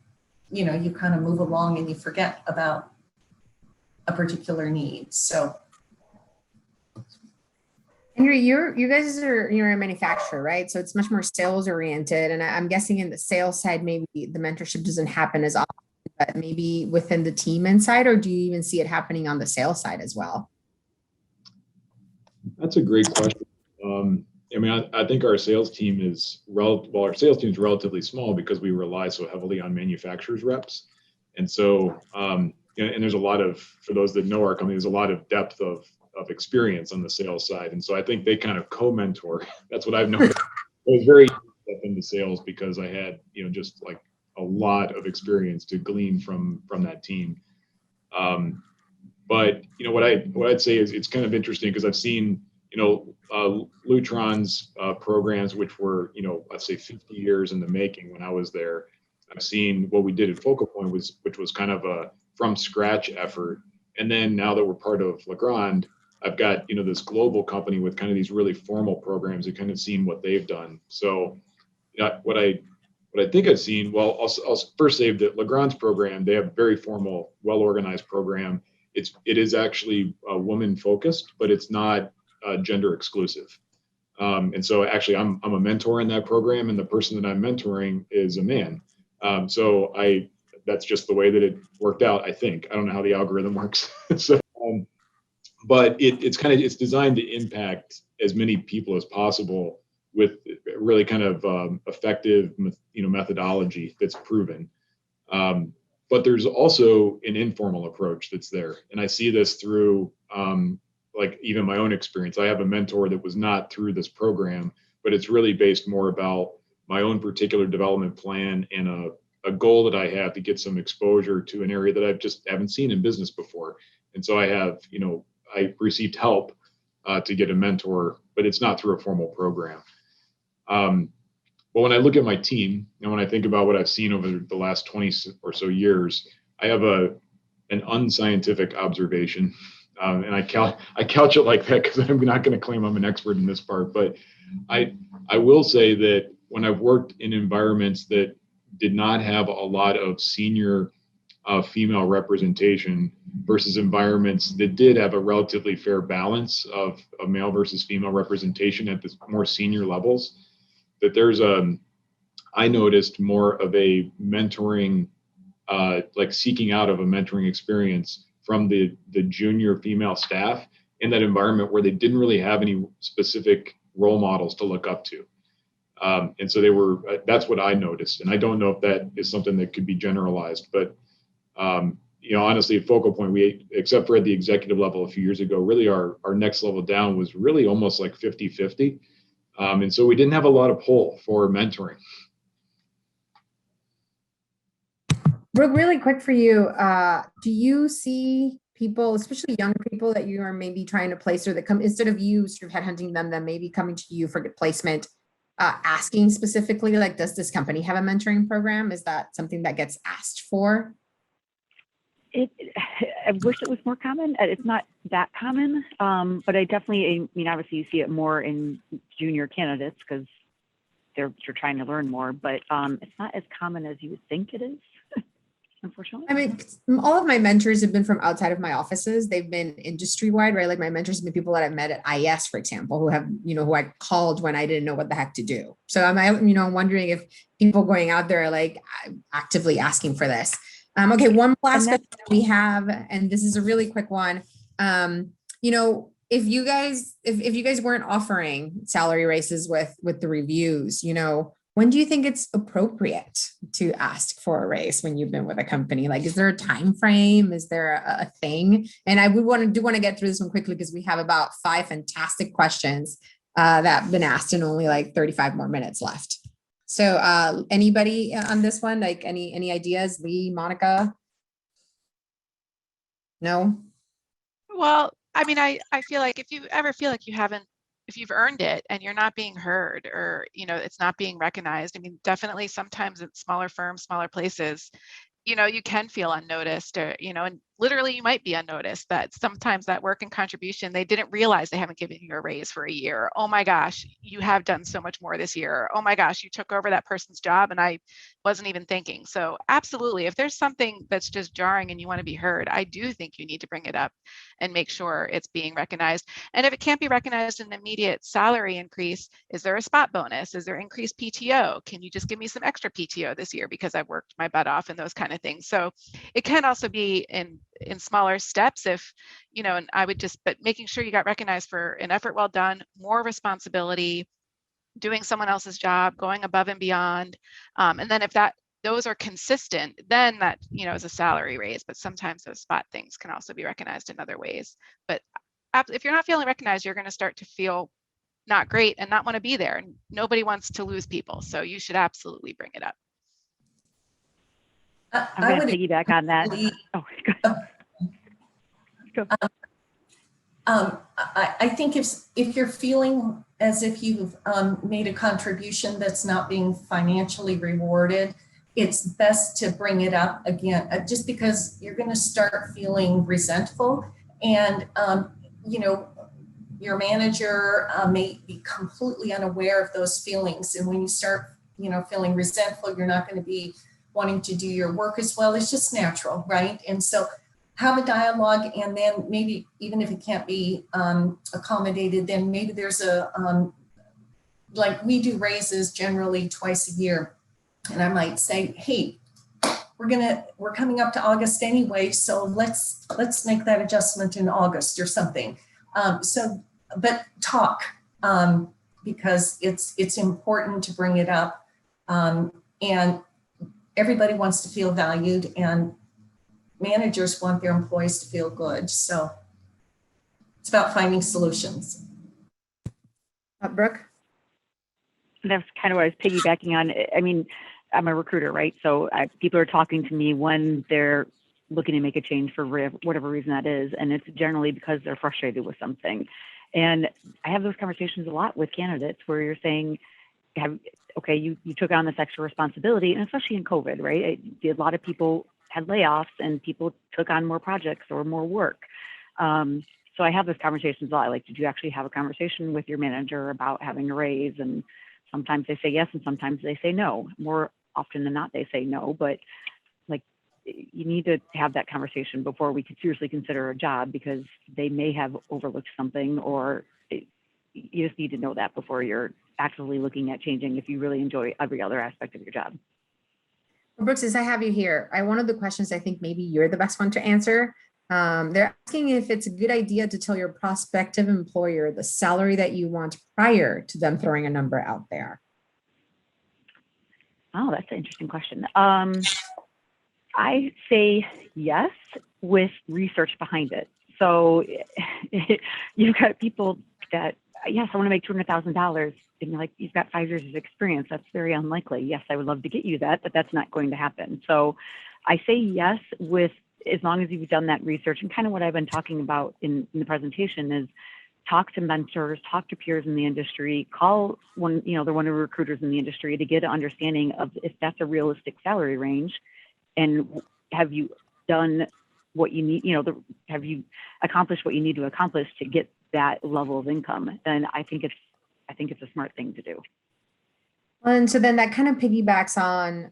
you know, you kind of move along and you forget about a particular need, so. Henry, you guys are, you're a manufacturer, right? So it's much more sales oriented. And I'm guessing in the sales side, maybe the mentorship doesn't happen as often, but maybe within the team inside, or do you even see it happening on the sales side as well? That's a great question. I mean, I think our sales team is our sales team is relatively small because we rely so heavily on manufacturers reps. And so, and there's a lot of, for those that know our company, there's a lot of depth of experience on the sales side. And so I think they kind of co-mentor. That's what I've noticed. I was very deep into sales because I had, you know, just like a lot of experience to glean from that team. But, you know, what I'd say is it's kind of interesting because I've seen, you know, Lutron's programs, which were, you know, let's say 50 years in the making when I was there. I've seen what we did at Focal Point which was kind of a from scratch effort. And then now that we're part of Legrand, I've got, you know, this global company with kind of these really formal programs and kind of seen what they've done. So, you know, what I think I've seen, well, I'll first say that Legrand's program, they have a very formal, well-organized program. It is actually woman focused, but it's not gender exclusive. And so actually I'm a mentor in that program, and the person that I'm mentoring is a man. So that's just the way that it worked out, I think. I don't know how the algorithm works. So, but it's designed to impact as many people as possible with really kind of effective, you know, methodology that's proven. But there's also an informal approach that's there. And I see this through like even my own experience. I have a mentor that was not through this program, but it's really based more about my own particular development plan and a goal that I have to get some exposure to an area that I just haven't seen in business before. And so I have, you know, I received help to get a mentor, but it's not through a formal program. But when I look at my team and when I think about what I've seen over the last 20 or so years, I have an unscientific observation. And I couch it like that because I'm not going to claim I'm an expert in this part. But I will say that when I've worked in environments that did not have a lot of senior female representation versus environments that did have a relatively fair balance of male versus female representation at the more senior levels, that there's I noticed more of a mentoring, like seeking out of a mentoring experience from the junior female staff in that environment where they didn't really have any specific role models to look up to. And so they were, that's what I noticed. And I don't know if that is something that could be generalized, but, you know, honestly, at Focal Point, we, except for at the executive level a few years ago, really our next level down was really almost like 50-50. And so we didn't have a lot of pull for mentoring. Brooke, really quick for you, do you see people, especially young people that you are maybe trying to place, or that come, instead of you sort of headhunting them, then maybe coming to you for placement, asking specifically, like, does this company have a mentoring program? Is that something that gets asked for? I wish it was more common. It's not that common, but I definitely, I mean, obviously you see it more in junior candidates because they're trying to learn more, but it's not as common as you would think it is, unfortunately. I mean, all of my mentors have been from outside of my offices. They've been industry wide, right? Like my mentors have been people that I've met at IS, for example, who have, you know, who I called when I didn't know what the heck to do. So I'm, you know, wondering if people going out there are like actively asking for this. Okay, one last question that we have, and this is a really quick one. You know, if you guys weren't offering salary raises with the reviews, you know, when do you think it's appropriate to ask for a raise when you've been with a company? Like, is there a time frame? Is there a thing? And I would want to get through this one quickly because we have about 5 fantastic questions that have been asked and only like 35 more minutes left. So anybody on this one, like any ideas? Lee, Monica? No? Well, I mean, I feel like if you ever feel like if you've earned it and you're not being heard, or, you know, it's not being recognized, I mean, definitely sometimes at smaller firms, smaller places, you know, you can feel unnoticed, or, you know, and literally you might be unnoticed, that sometimes that work and contribution, they didn't realize they haven't given you a raise for a year. Oh my gosh, you have done so much more this year. Oh my gosh, you took over that person's job and I wasn't even thinking. So absolutely, if there's something that's just jarring and you want to be heard, I do think you need to bring it up and make sure it's being recognized. And if it can't be recognized in an immediate salary increase, is there a spot bonus? Is there increased PTO? Can you just give me some extra PTO this year because I've worked my butt off, and those kind of things. So it can also be in smaller steps, if, you know, and I would just, but making sure you got recognized for an effort well done, more responsibility, doing someone else's job, going above and beyond. And then if those are consistent, then that, you know, is a salary raise. But sometimes those spot things can also be recognized in other ways. But if you're not feeling recognized, you're going to start to feel not great and not want to be there. And nobody wants to lose people. So you should absolutely bring it up. I'm going to piggyback on that. Oh, go. I think if you're feeling as if you've made a contribution that's not being financially rewarded, it's best to bring it up again, just because you're going to start feeling resentful, and you know, your manager may be completely unaware of those feelings. And when you start, you know, feeling resentful, you're not going to be wanting to do your work as well. It's just natural, right? And so have a dialogue, and then maybe even if it can't be accommodated, then maybe there's a, like we do raises generally twice a year. And I might say, hey, we're coming up to August anyway, so let's make that adjustment in August or something. But talk, because it's important to bring it up. And everybody wants to feel valued, and managers want their employees to feel good. So it's about finding solutions. Brooke? That's kind of what I was piggybacking on. I mean, I'm a recruiter, right? So people are talking to me when they're looking to make a change for whatever reason that is. And it's generally because they're frustrated with something. And I have those conversations a lot with candidates where you're saying, okay, you took on this extra responsibility, and especially in COVID, right? A lot of people had layoffs and people took on more projects or more work. So I have those conversations a lot. Like, did you actually have a conversation with your manager about having a raise? And sometimes they say yes, and sometimes they say no. More often than not, they say no, but like, you need to have that conversation before we could seriously consider a job, because they may have overlooked something, or you just need to know that before you're actively looking at changing if you really enjoy every other aspect of your job. Well, Brooke, since I have you here, one of the questions I think maybe you're the best one to answer. They're asking if it's a good idea to tell your prospective employer the salary that you want prior to them throwing a number out there. Oh, that's an interesting question. I say yes with research behind it. So you've got people that, yes, I want to make $200,000. And you're like, you've got 5 years of experience. That's very unlikely. Yes, I would love to get you that, but that's not going to happen. So I say yes with, as long as you've done that research. And kind of what I've been talking about in the presentation is talk to mentors, talk to peers in the industry, call one, you know, they're one of the recruiters in the industry to get an understanding of if that's a realistic salary range. And have you done what you need, you know, have you accomplished what you need to accomplish to get that level of income? And I think it's a smart thing to do. And so then that kind of piggybacks on,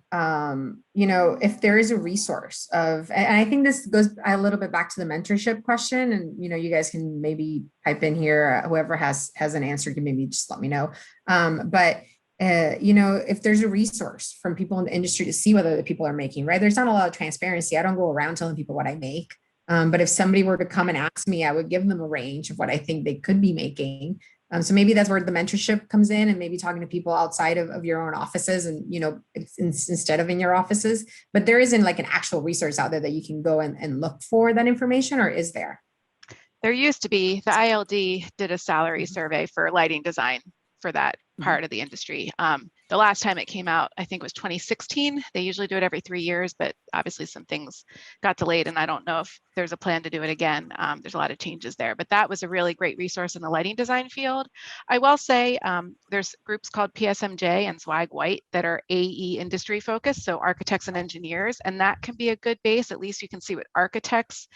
you know, if there is a resource of, and I think this goes a little bit back to the mentorship question, and, you know, you guys can maybe pipe in here, whoever has an answer can maybe just let me know. You know, if there's a resource from people in the industry to see whether the people are making, right? There's not a lot of transparency. I don't go around telling people what I make. But if somebody were to come and ask me, I would give them a range of what I think they could be making. So maybe that's where the mentorship comes in, and maybe talking to people outside of your own offices and, you know, instead of in your offices. But there isn't like an actual resource out there that you can go and look for that information, or is there? There used to be. The ILD did a salary survey for lighting design for that part of the industry. The last time it came out, I think, was 2016. They usually do it every 3 years, but obviously some things got delayed, and I don't know if there's a plan to do it again. There's a lot of changes there, but that was a really great resource in the lighting design field. I will say there's groups called PSMJ and Swag White that are AE industry focused, so architects and engineers, and that can be a good base. At least you can see what architects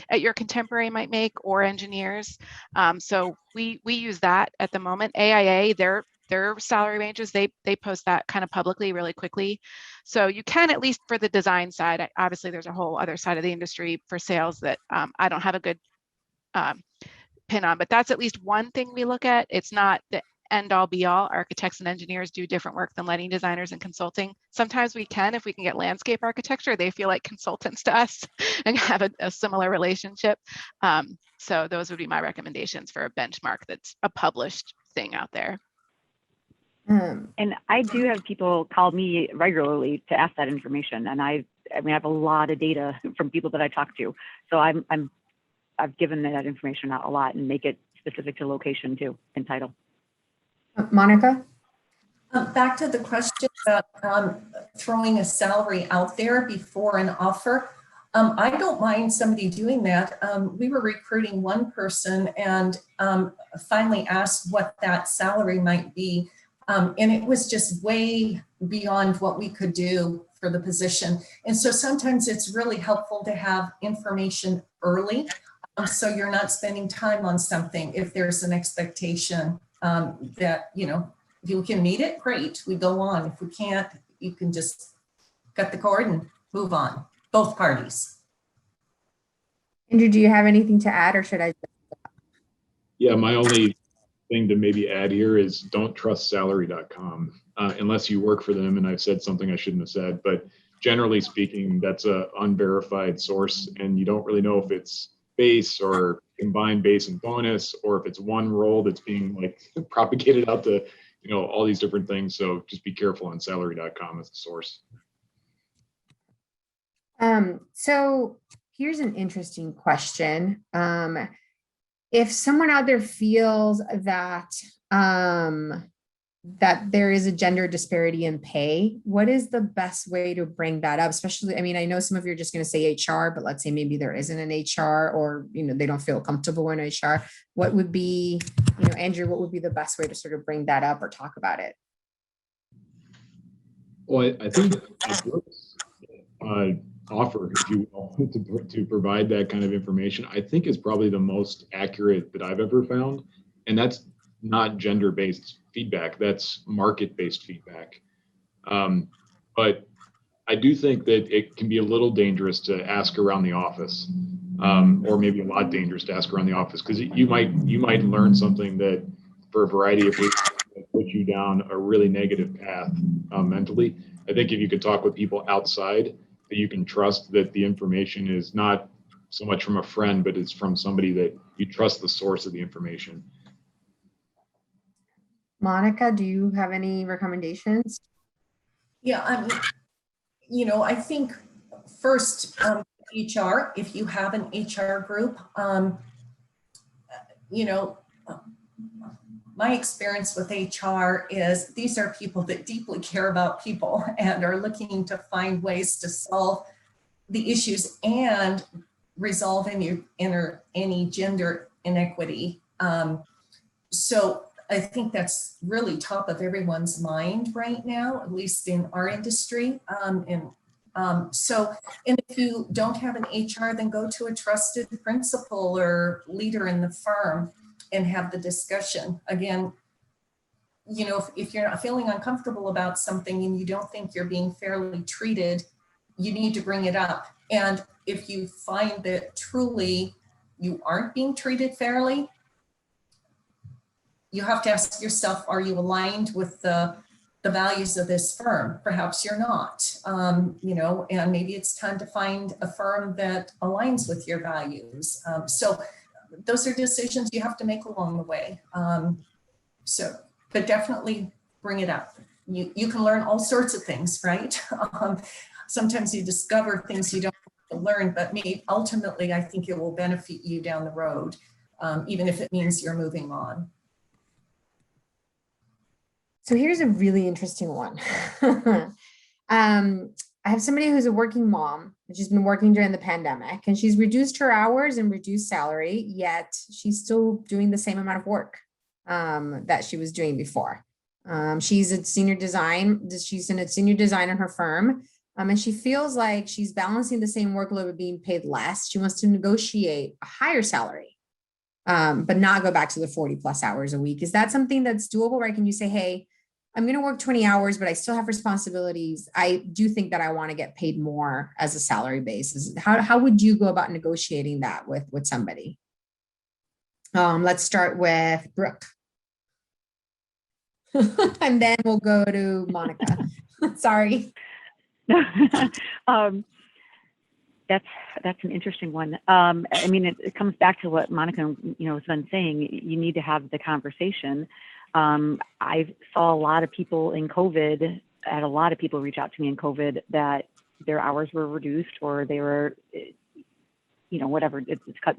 at your contemporary might make, or engineers. So we use that at the moment. AIA, their salary ranges, they post that kind of publicly really quickly. So you can, at least for the design side, obviously there's a whole other side of the industry for sales that I don't have a good pin on, but that's at least one thing we look at. It's not the end all be all. Architects and engineers do different work than lighting designers and consulting. Sometimes we can, if we can get landscape architecture, they feel like consultants to us and have a similar relationship. So those would be my recommendations for a benchmark that's a published thing out there. And I do have people call me regularly to ask that information, and I mean I have a lot of data from people that I talk to, so I've given that information out a lot and make it specific to location too and title. Monica? Back to the question about throwing a salary out there before an offer. I don't mind somebody doing that. We were recruiting one person and finally asked what that salary might be. And it was just way beyond what we could do for the position. And so sometimes it's really helpful to have information early, so you're not spending time on something if there's an expectation that, you know, if you can meet it, great, we go on. If we can't, you can just cut the cord and move on, both parties. Andrew, do you have anything to add, or should I? Yeah, my only thing to maybe add here is don't trust salary.com unless you work for them. And I've said something I shouldn't have said, but generally speaking, that's a unverified source, and you don't really know if it's base or combined base and bonus, or if it's one role that's being like propagated out to, you know, all these different things. So just be careful on salary.com as a source. So here's an interesting question. If someone out there feels that that there is a gender disparity in pay, what is the best way to bring that up? Especially, I mean, I know some of you are just going to say HR, but let's say maybe there isn't an HR, or, you know, they don't feel comfortable in HR. What would be, you know, Andrew, what would be the best way to sort of bring that up or talk about it? Well, I think offer, if you will, to provide that kind of information, I think is probably the most accurate that I've ever found. And that's not gender-based feedback, that's market-based feedback. But I do think that it can be a little dangerous to ask around the office, or maybe a lot dangerous to ask around the office, because you might learn something that, for a variety of reasons, put you down a really negative path mentally. I think if you could talk with people outside that you can trust, that the information is not so much from a friend, but it's from somebody that you trust the source of the information. Monica, do you have any recommendations? Yeah, I mean, I think first, HR, if you have an HR group, my experience with HR is these are people that deeply care about people and are looking to find ways to solve the issues and resolve any gender inequity. So I think that's really top of everyone's mind right now, at least in our industry. So if you don't have an HR, then go to a trusted principal or leader in the firm and have the discussion. Again, if you're not feeling uncomfortable about something and you don't think you're being fairly treated, you need to bring it up. And if you find that truly you aren't being treated fairly, you have to ask yourself, are you aligned with the values of this firm? Perhaps you're not, and maybe it's time to find a firm that aligns with your values. So those are decisions you have to make along the way. But definitely bring it up. You can learn all sorts of things, right? Sometimes you discover things you don't learn, but ultimately, I think it will benefit you down the road, even if it means you're moving on. So here's a really interesting one. I have somebody who's a working mom, and she's been working during the pandemic, and she's reduced her hours and reduced salary, yet she's still doing the same amount of work that she was doing before. She's in a senior design in her firm, and she feels like she's balancing the same workload but being paid less. She wants to negotiate a higher salary, but not go back to the 40 plus hours a week. Is that something that's doable, right? Can you say, hey, I'm going to work 20 hours, but I still have responsibilities. I do think that I want to get paid more as a salary basis. How would you go about negotiating that with somebody? Let's start with Brooke. And then we'll go to Monica. Sorry. That's an interesting one. I mean, it comes back to what Monica, has been saying. You need to have the conversation. I saw a lot of people in COVID. I had a lot of people reach out to me in COVID that their hours were reduced, or they were, whatever. It's cut.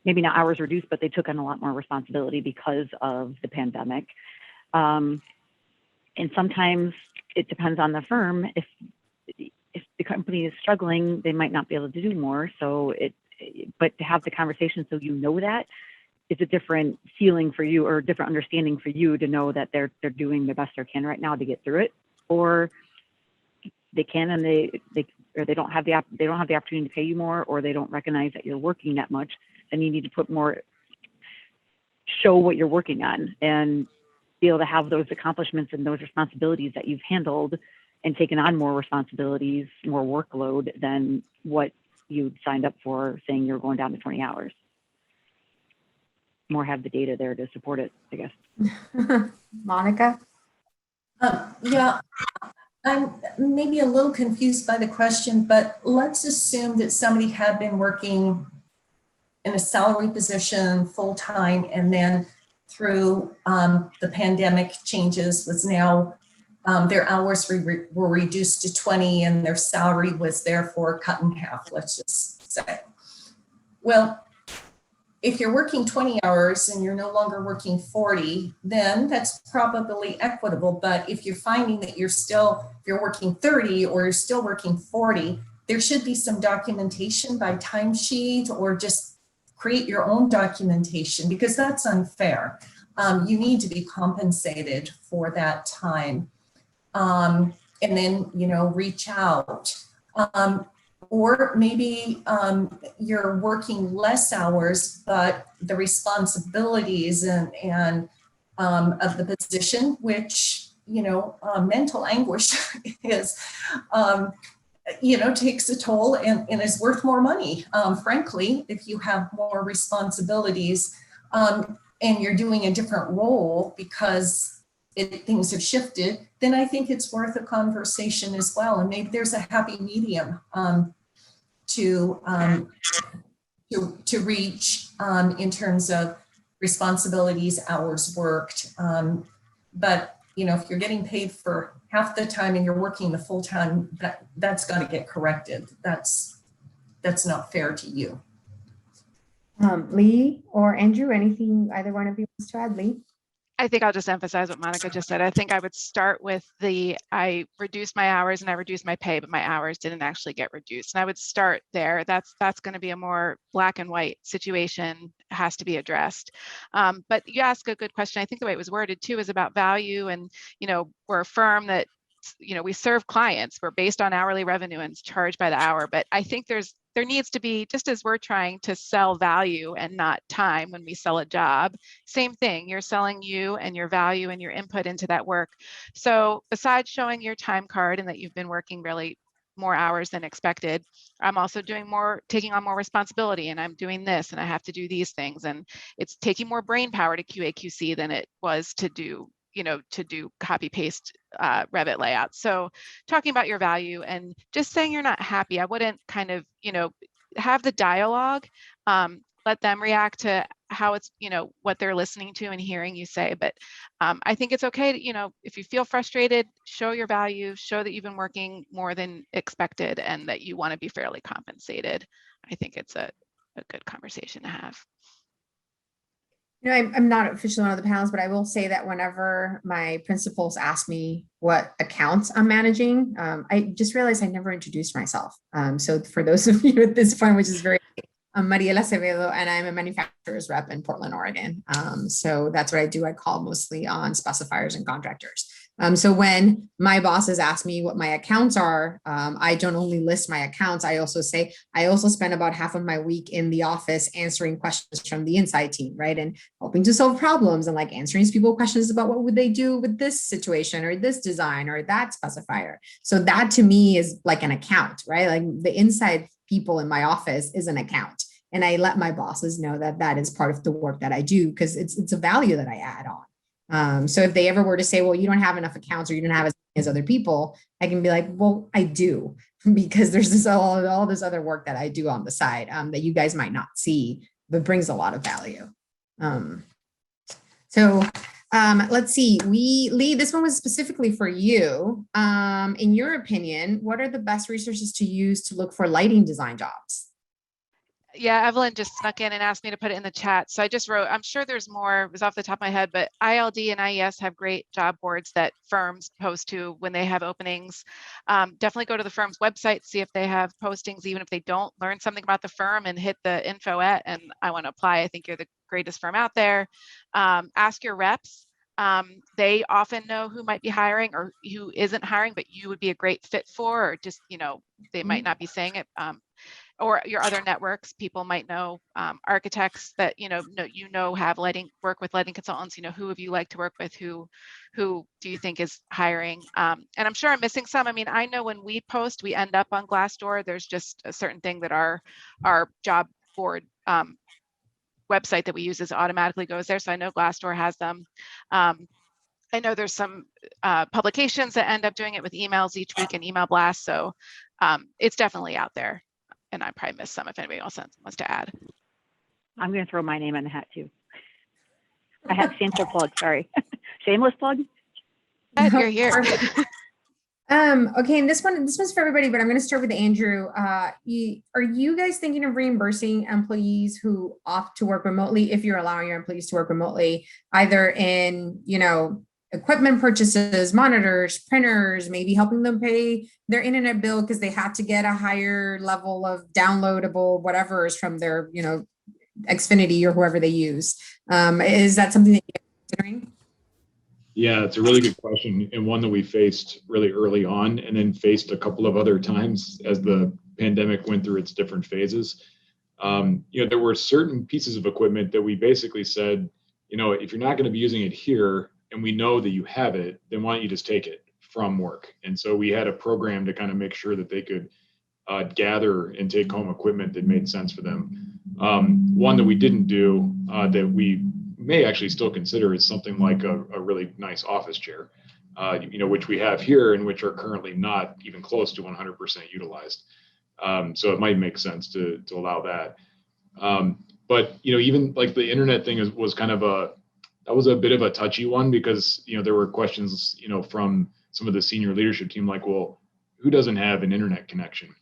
Maybe not hours reduced, but they took on a lot more responsibility because of the pandemic. And sometimes it depends on the firm. If the company is struggling, they might not be able to do more. But to have the conversation so you know that, it's a different feeling for you, or a different understanding for you to know that they're doing the best they can right now to get through it, or they can and they don't have the opportunity to pay you more, or they don't recognize that you're working that much. Then you need to put more, show what you're working on, and be able to have those accomplishments and those responsibilities that you've handled and taken on more responsibilities, more workload than what you signed up for, saying you're going down to 20 hours. More have the data there to support it, I guess. Monica? Yeah, I'm maybe a little confused by the question, but let's assume that somebody had been working in a salary position full-time, and then through the pandemic changes was now their hours were reduced to 20 and their salary was therefore cut in half, let's just say. Well, if you're working 20 hours and you're no longer working 40, then that's probably equitable. But if you're finding that you're working 30 or you're still working 40, there should be some documentation by timesheet, or just create your own documentation, because that's unfair. You need to be compensated for that time. And then, reach out. Or maybe you're working less hours, but the responsibilities and of the position, which, mental anguish is, takes a toll and is worth more money. Frankly, if you have more responsibilities and you're doing a different role because things have shifted, then I think it's worth a conversation as well. And maybe there's a happy medium to to reach in terms of responsibilities, hours worked. But you know, if you're getting paid for half the time and you're working the full time, that's got to get corrected. That's not fair to you. Lee or Andrew, anything either one of you wants to add? Lee? I think I'll just emphasize what Monica just said. I think I would start with I reduced my hours and I reduced my pay, but my hours didn't actually get reduced. And I would start there. That's going to be a more black and white situation, has to be addressed. But you ask a good question. I think the way it was worded too is about value. And, you know, we're a firm that, you know, we serve clients. We're based on hourly revenue and it's charged by the hour. But I think there needs to be, just as we're trying to sell value and not time when we sell a job, same thing, you're selling you and your value and your input into that work. So besides showing your time card and that you've been working really more hours than expected, I'm also taking on more responsibility, and I'm doing this and I have to do these things. And it's taking more brain power to QA/QC than it was to do copy paste Revit layouts. So talking about your value and just saying you're not happy, I wouldn't kind of, you know, have the dialogue, let them react to how it's, you know, what they're listening to and hearing you say. But I think it's okay to, you know, if you feel frustrated, show your value, show that you've been working more than expected and that you want to be fairly compensated. I think it's a good conversation to have. You know, I'm not officially one of the panels, but I will say that whenever my principals ask me what accounts I'm managing, I just realized I never introduced myself. So for those of you at this point, which is very, I'm Mariel Acevedo, and I'm a manufacturer's rep in Portland, Oregon. So that's what I do. I call mostly on specifiers and contractors. So when my bosses ask me what my accounts are, I don't only list my accounts. I also say, I also spend about half of my week in the office answering questions from the inside team, right? And helping to solve problems and like answering people questions about what would they do with this situation or this design or that specifier. So that to me is like an account, right? Like the inside people in my office is an account. And I let my bosses know that that is part of the work that I do because it's a value that I add on. So if they ever were to say, well, you don't have enough accounts or you don't have as many as other people, I can be like, well, I do, because there's all this other work that I do on the side that you guys might not see, but brings a lot of value. Let's see, Lee, this one was specifically for you. In your opinion, what are the best resources to use to look for lighting design jobs? Yeah, Evelyn just snuck in and asked me to put it in the chat. So I just wrote, I'm sure there's more, it was off the top of my head, but ILD and IES have great job boards that firms post to when they have openings. Definitely go to the firm's website, see if they have postings, even if they don't, learn something about the firm and hit the info and I want to apply. I think you're the greatest firm out there. Ask your reps. They often know who might be hiring or who isn't hiring, but you would be a great fit for, or just, you know, they might not be saying it. Or your other networks, people might know architects that have work with lighting consultants. You know, who have you liked to work with? Who do you think is hiring? And I'm sure I'm missing some. I mean, I know when we post, we end up on Glassdoor. There's just a certain thing that our job board website that we use automatically goes there. So I know Glassdoor has them. I know there's some publications that end up doing it with emails each week and email blasts. So it's definitely out there. And I probably missed some if anybody else wants to add. I'm going to throw my name in the hat too. I have shameless plug, sorry. Shameless plug? You're here. Okay, and this one's for everybody, but I'm going to start with Andrew. Are you guys thinking of reimbursing employees who opt to work remotely, if you're allowing your employees to work remotely, either in, equipment purchases, monitors, printers, maybe helping them pay their internet bill because they have to get a higher level of downloadable whatever is from their, Xfinity or whoever they use. Is that something that you're considering? Yeah, it's a really good question, and one that we faced really early on and then faced a couple of other times as the pandemic went through its different phases. There were certain pieces of equipment that we basically said, if you're not going to be using it here, and we know that you have it, then why don't you just take it from work? And so we had a program to kind of make sure that they could gather and take home equipment that made sense for them. One that we didn't do that we may actually still consider is something like a really nice office chair, which we have here and which are currently not even close to 100% utilized. So it might make sense to allow that. But even like the internet thing was kind of that was a bit of a touchy one, because there were questions from some of the senior leadership team, like, well, who doesn't have an internet connection?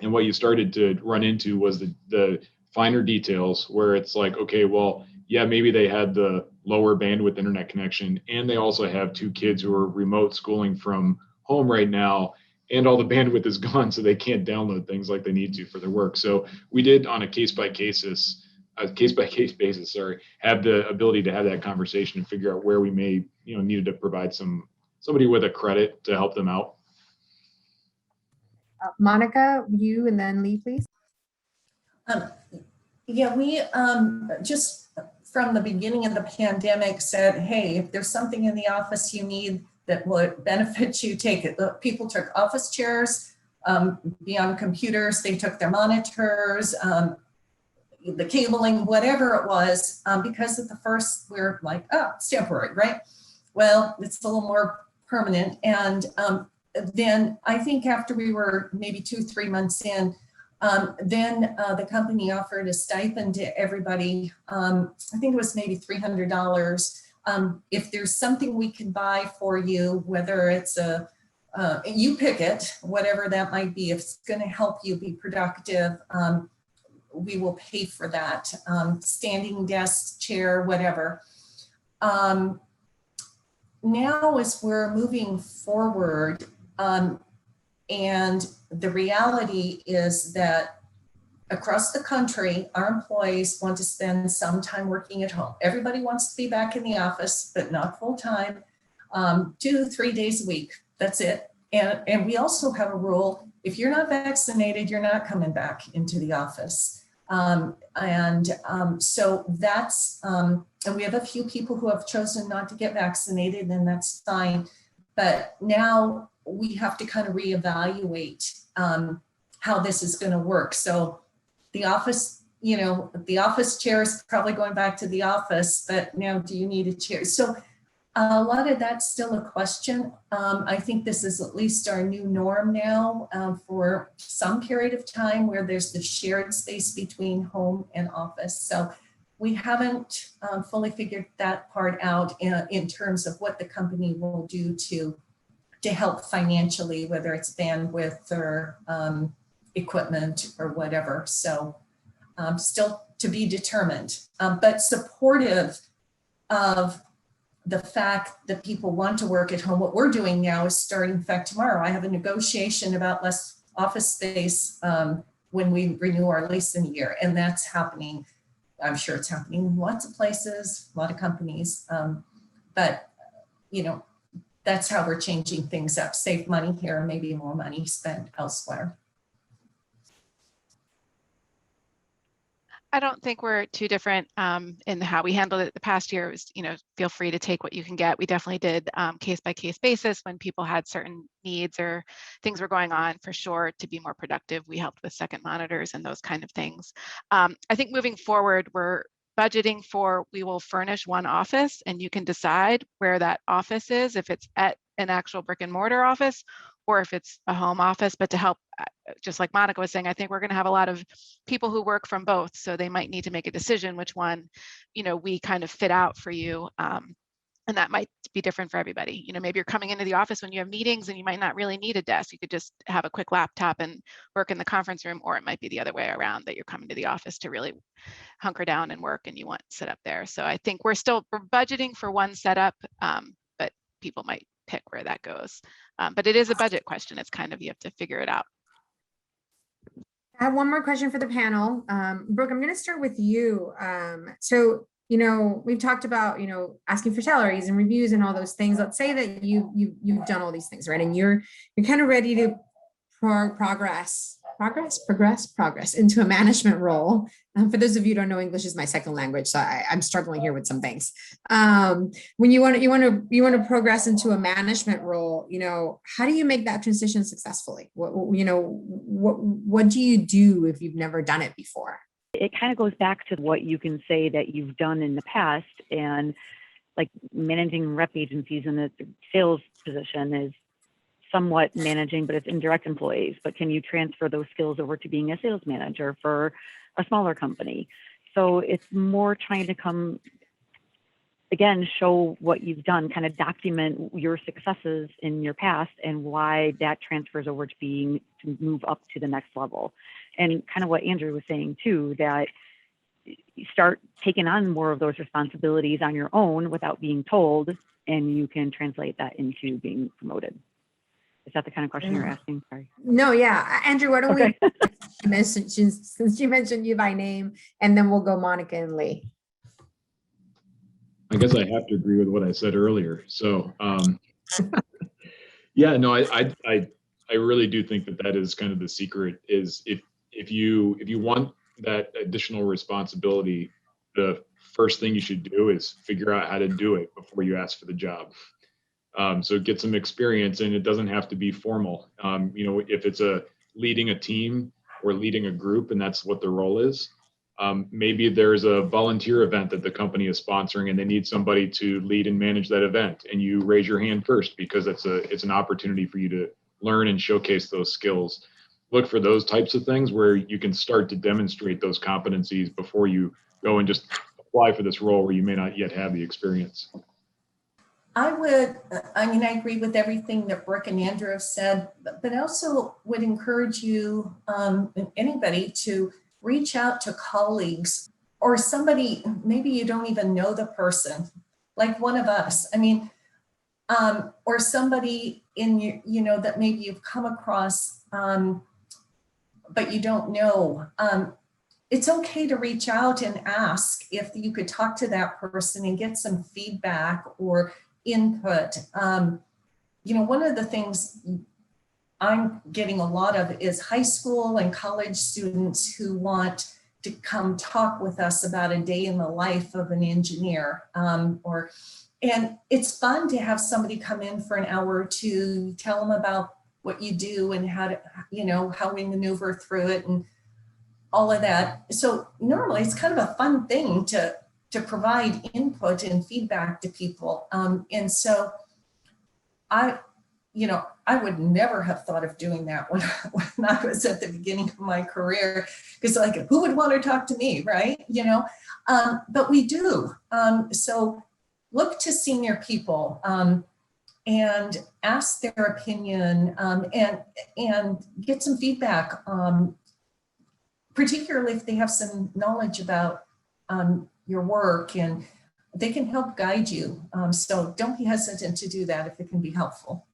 And what you started to run into was the finer details, where it's like, okay, well, yeah, maybe they had the lower bandwidth internet connection, and they also have 2 kids who are remote schooling from home right now, and all the bandwidth is gone, so they can't download things like they need to for their work. So we did, on a case-by-case basis, have the ability to have that conversation and figure out where we may, needed to provide somebody with a credit to help them out. Monica, you, and then Lee, please. Yeah, we just from the beginning of the pandemic said, hey, if there's something in the office you need that would benefit you, take it. The people took office chairs, beyond computers, they took their monitors, the cabling, whatever it was, because at the first we're like, oh, it's temporary, right? Well, it's a little more permanent. And then I think after we were maybe 2-3 months in, then the company offered a stipend to everybody. I think it was maybe $300. If there's something we can buy for you, whether it's you pick it, whatever that might be, if it's going to help you be productive, we will pay for that. Standing desk, chair, whatever. Now as we're moving forward, and the reality is that across the country, our employees want to spend some time working at home. Everybody wants to be back in the office, but not full time, 2-3 days a week. That's it. And we also have a rule: if you're not vaccinated, you're not coming back into the office. So that's, and we have a few people who have chosen not to get vaccinated, and that's fine. But now we have to kind of reevaluate how this is going to work. So the office, the office chair is probably going back to the office, but now do you need a chair? So a lot of that's still a question. I think this is at least our new norm now for some period of time, where there's the shared space between home and office. So we haven't fully figured that part out in terms of what the company will do to help financially, whether it's bandwidth or equipment or whatever. So still to be determined, but supportive of the fact that people want to work at home. What we're doing now is starting, in fact, tomorrow, I have a negotiation about less office space when we renew our lease in a year. And that's happening. I'm sure it's happening in lots of places, a lot of companies. But, that's how we're changing things up. Save money here, maybe more money spent elsewhere. I don't think we're too different in how we handled it the past year. It was, feel free to take what you can get. We definitely did case-by-case basis when people had certain needs or things were going on, for sure, to be more productive. We helped with second monitors and those kind of things. I think moving forward, we're budgeting for, we will furnish one office, and you can decide where that office is, if it's at an actual brick and mortar office or if it's a home office. But to help, just like Monica was saying, I think we're going to have a lot of people who work from both, so they might need to make a decision which one, we kind of fit out for you. And that might be different for everybody. Maybe you're coming into the office when you have meetings and you might not really need a desk. You could just have a quick laptop and work in the conference room, or it might be the other way around, that you're coming to the office to really hunker down and work and you want to sit up there. So I think we're budgeting for one setup, but people might pick where that goes. But it is a budget question. It's kind of, you have to figure it out. I have one more question for the panel. Brooke, I'm going to start with you. So, we've talked about, asking for salaries and reviews and all those things. Let's say that you've done all these things, right? And you're kind of ready to progress into a management role. For those of you who don't know, English is my second language, so I'm struggling here with some things. When you want to progress into a management role, how do you make that transition successfully? What do you do if you've never done it before? It kind of goes back to what you can say that you've done in the past, and like managing rep agencies in a sales position is somewhat managing, but it's indirect employees. But can you transfer those skills over to being a sales manager for a smaller company? So it's more trying to come, again, show what you've done, kind of document your successes in your past and why that transfers over to move up to the next level. And kind of what Andrew was saying too, that you start taking on more of those responsibilities on your own without being told, and you can translate that into being promoted. Is that the kind of question you're asking? Sorry. No, yeah. Andrew, why don't Okay. we, since you mentioned you by name, and then we'll go Monica and Lee. I guess I have to agree with what I said earlier. So, yeah, no, I really do think that is kind of the secret, is if you want that additional responsibility, the first thing you should do is figure out how to do it before you ask for the job. So get some experience, and it doesn't have to be formal. If it's leading a team or leading a group, and that's what the role is, maybe there's a volunteer event that the company is sponsoring, and they need somebody to lead and manage that event, and you raise your hand first because it's an opportunity for you to learn and showcase those skills. Look for those types of things where you can start to demonstrate those competencies before you go and just apply for this role where you may not yet have the experience. I agree with everything that Brooke and Andrew have said, but I also would encourage you, anybody, to reach out to colleagues or somebody, maybe you don't even know the person, like one of us. Or somebody in your, that maybe you've come across, but you don't know. It's okay to reach out and ask if you could talk to that person and get some feedback or input. One of the things I'm getting a lot of is high school and college students who want to come talk with us about a day in the life of an engineer. And it's fun to have somebody come in for an hour or two, tell them about what you do and how we maneuver through it and all of that. So normally it's kind of a fun thing to provide input and feedback to people. And so I would never have thought of doing that when I was at the beginning of my career, because who would want to talk to me, right? But we do. So look to senior people and ask their opinion and get some feedback, particularly if they have some knowledge about your work, and they can help guide you. So don't be hesitant to do that if it can be helpful.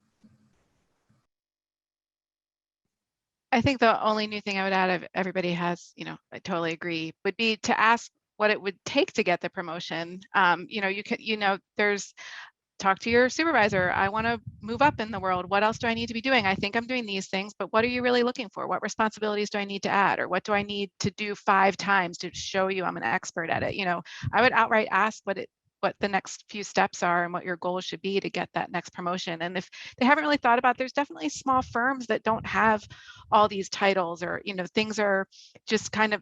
I think the only new thing I would add, if everybody has, I totally agree, would be to ask what it would take to get the promotion. There's talk to your supervisor. I want to move up in the world. What else do I need to be doing? I think I'm doing these things, but what are you really looking for? What responsibilities do I need to add? Or what do I need to do 5 times to show you I'm an expert at it? I would outright ask what the next few steps are and what your goals should be to get that next promotion. And if they haven't really thought about, there's definitely small firms that don't have all these titles, or things are just kind of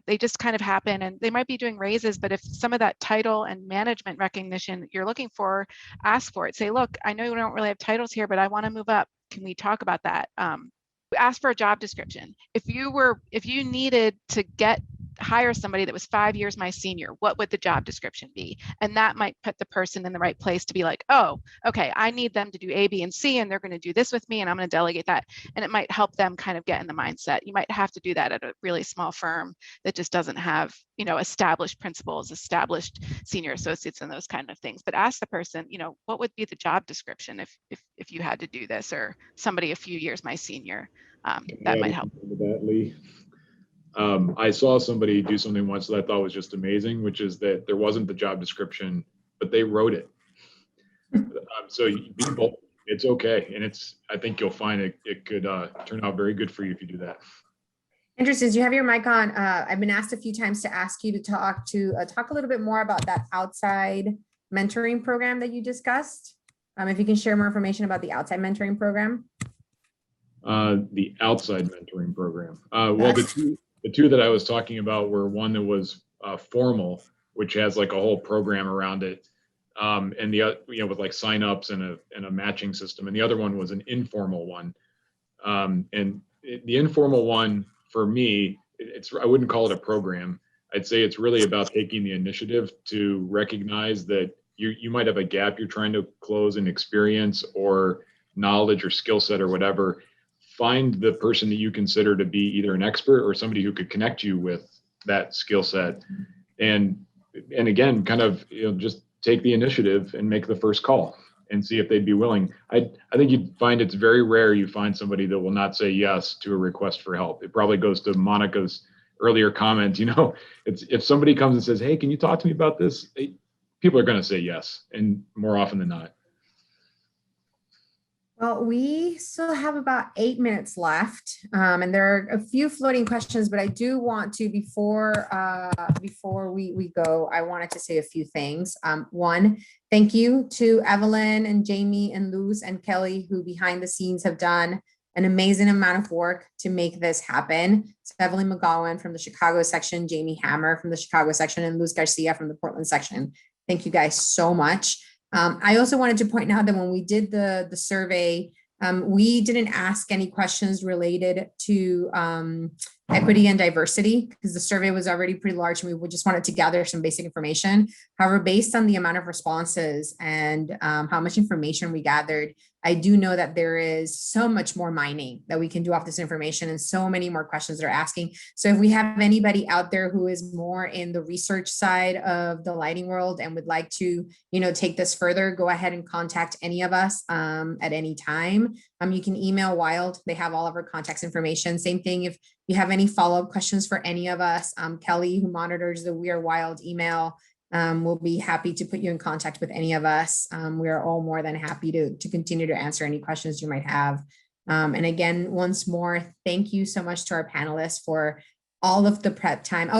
happen, and they might be doing raises, but if some of that title and management recognition you're looking for, ask for it. Say, look, I know we don't really have titles here, but I want to move up. Can we talk about that? Ask for a job description. If you needed to hire somebody that was 5 years my senior, what would the job description be? And that might put the person in the right place to be like, oh, okay, I need them to do A, B, and C, and they're going to do this with me, and I'm going to delegate that. And it might help them kind of get in the mindset. You might have to do that at a really small firm that just doesn't have, established principals, established senior associates, and those kind of things. But ask the person, what would be the job description if you had to do this, or somebody a few years my senior. That might help. That, Lee. I saw somebody do something once that I thought was just amazing, which is that there wasn't the job description, but they wrote it. So you be bold. It's okay. And I think you'll find it could turn out very good for you if you do that. Andrew, since you have your mic on, I've been asked a few times to ask you to talk a little bit more about that outside mentoring program that you discussed. If you can share more information about the outside mentoring program. The outside mentoring program. Well, the two that I was talking about were one that was formal, which has like a whole program around it, and the with like signups and a matching system, and the other one was an informal one, The informal one for me, I wouldn't call it a program. I'd say it's really about taking the initiative to recognize that you might have a gap you're trying to close in experience or knowledge or skill set or whatever. Find the person that you consider to be either an expert or somebody who could connect you with that skill set. And again, kind of, just take the initiative and make the first call and see if they'd be willing. I think you'd find it's very rare you find somebody that will not say yes to a request for help. It probably goes to Monica's earlier comment. It's if somebody comes and says, hey, can you talk to me about this? People are going to say yes, and more often than not. Well, we still have about 8 minutes left, and there are a few floating questions, but I do want to, before we go, I wanted to say a few things. One, thank you to Evelyn and Jamie and Luz and Kelly, who behind the scenes have done an amazing amount of work to make this happen. So Evelyn McGowan from the Chicago section, Jamie Hammer from the Chicago section, and Luz Garcia from the Portland section. Thank you guys so much. I also wanted to point out that when we did the survey, we didn't ask any questions related to equity and diversity because the survey was already pretty large and we just wanted to gather some basic information. However, based on the amount of responses and how much information we gathered, I do know that there is so much more mining that we can do off this information and so many more questions they're asking. So if we have anybody out there who is more in the research side of the lighting world and would like to, take this further, go ahead and contact any of us at any time. You can email Wild. They have all of our contact information. Same thing if you have any follow-up questions for any of us, Kelly, who monitors the We Are Wild email, we'll be happy to put you in contact with any of us. We are all more than happy to continue to answer any questions you might have. And again, once more, thank you so much to our panelists for all of the prep time.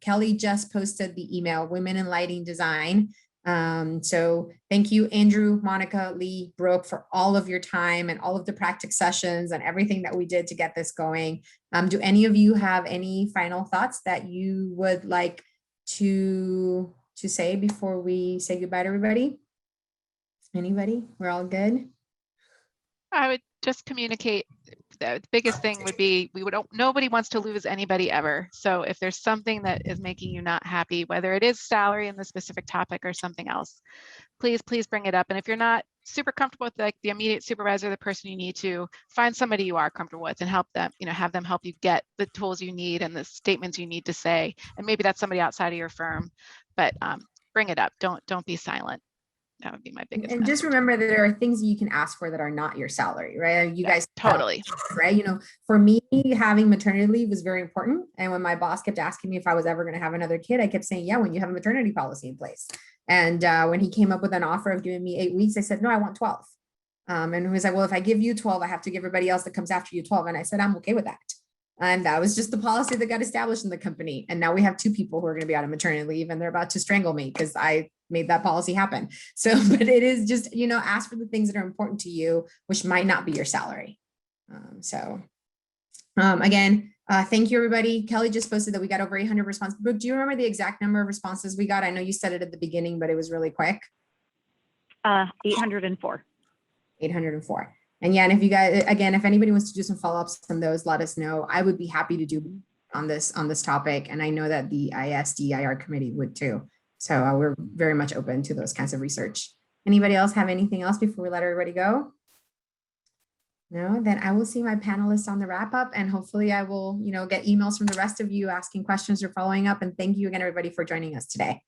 Kelly just posted the email, Women in Lighting Design. So thank you, Andrew, Monica, Lee, Brooke, for all of your time and all of the practice sessions and everything that we did to get this going. Do any of you have any final thoughts that you would like to say before we say goodbye to everybody? Anybody? We're all good? I would just communicate. The biggest thing would be nobody wants to lose anybody ever. So if there's something that is making you not happy, whether it is salary in the specific topic or something else, please bring it up. And if you're not super comfortable with the immediate supervisor, the person you need to, find somebody you are comfortable with and help them, have them help you get the tools you need and the statements you need to say. And maybe that's somebody outside of your firm, but bring it up. Don't be silent. That would be my biggest. And just remember that there are things you can ask for that are not your salary, right? You guys totally, right? For me, having maternity leave was very important. And when my boss kept asking me if I was ever going to have another kid, I kept saying, yeah, when you have a maternity policy in place. And when he came up with an offer of giving me 8 weeks, I said, no, I want 12. And he was like, well, if I give you 12, I have to give everybody else that comes after you 12. And I said, I'm okay with that. And that was just the policy that got established in the company. And now we have 2 people who are going to be out on maternity leave and they're about to strangle me because I made that policy happen. So, but it is just, ask for the things that are important to you, which might not be your salary. Again, thank you, everybody. Kelly just posted that we got over 800 responses. Brooke, do you remember the exact number of responses we got? I know you said it at the beginning, but it was really quick. 804. 804. And yeah, and if you guys, again, if anybody wants to do some follow-ups on those, let us know. I would be happy to do on this topic. And I know that the ISDIR committee would too. So we're very much open to those kinds of research. Anybody else have anything else before we let everybody go? No, then I will see my panelists on the wrap up and hopefully I will, get emails from the rest of you asking questions or following up. And thank you again, everybody, for joining us today.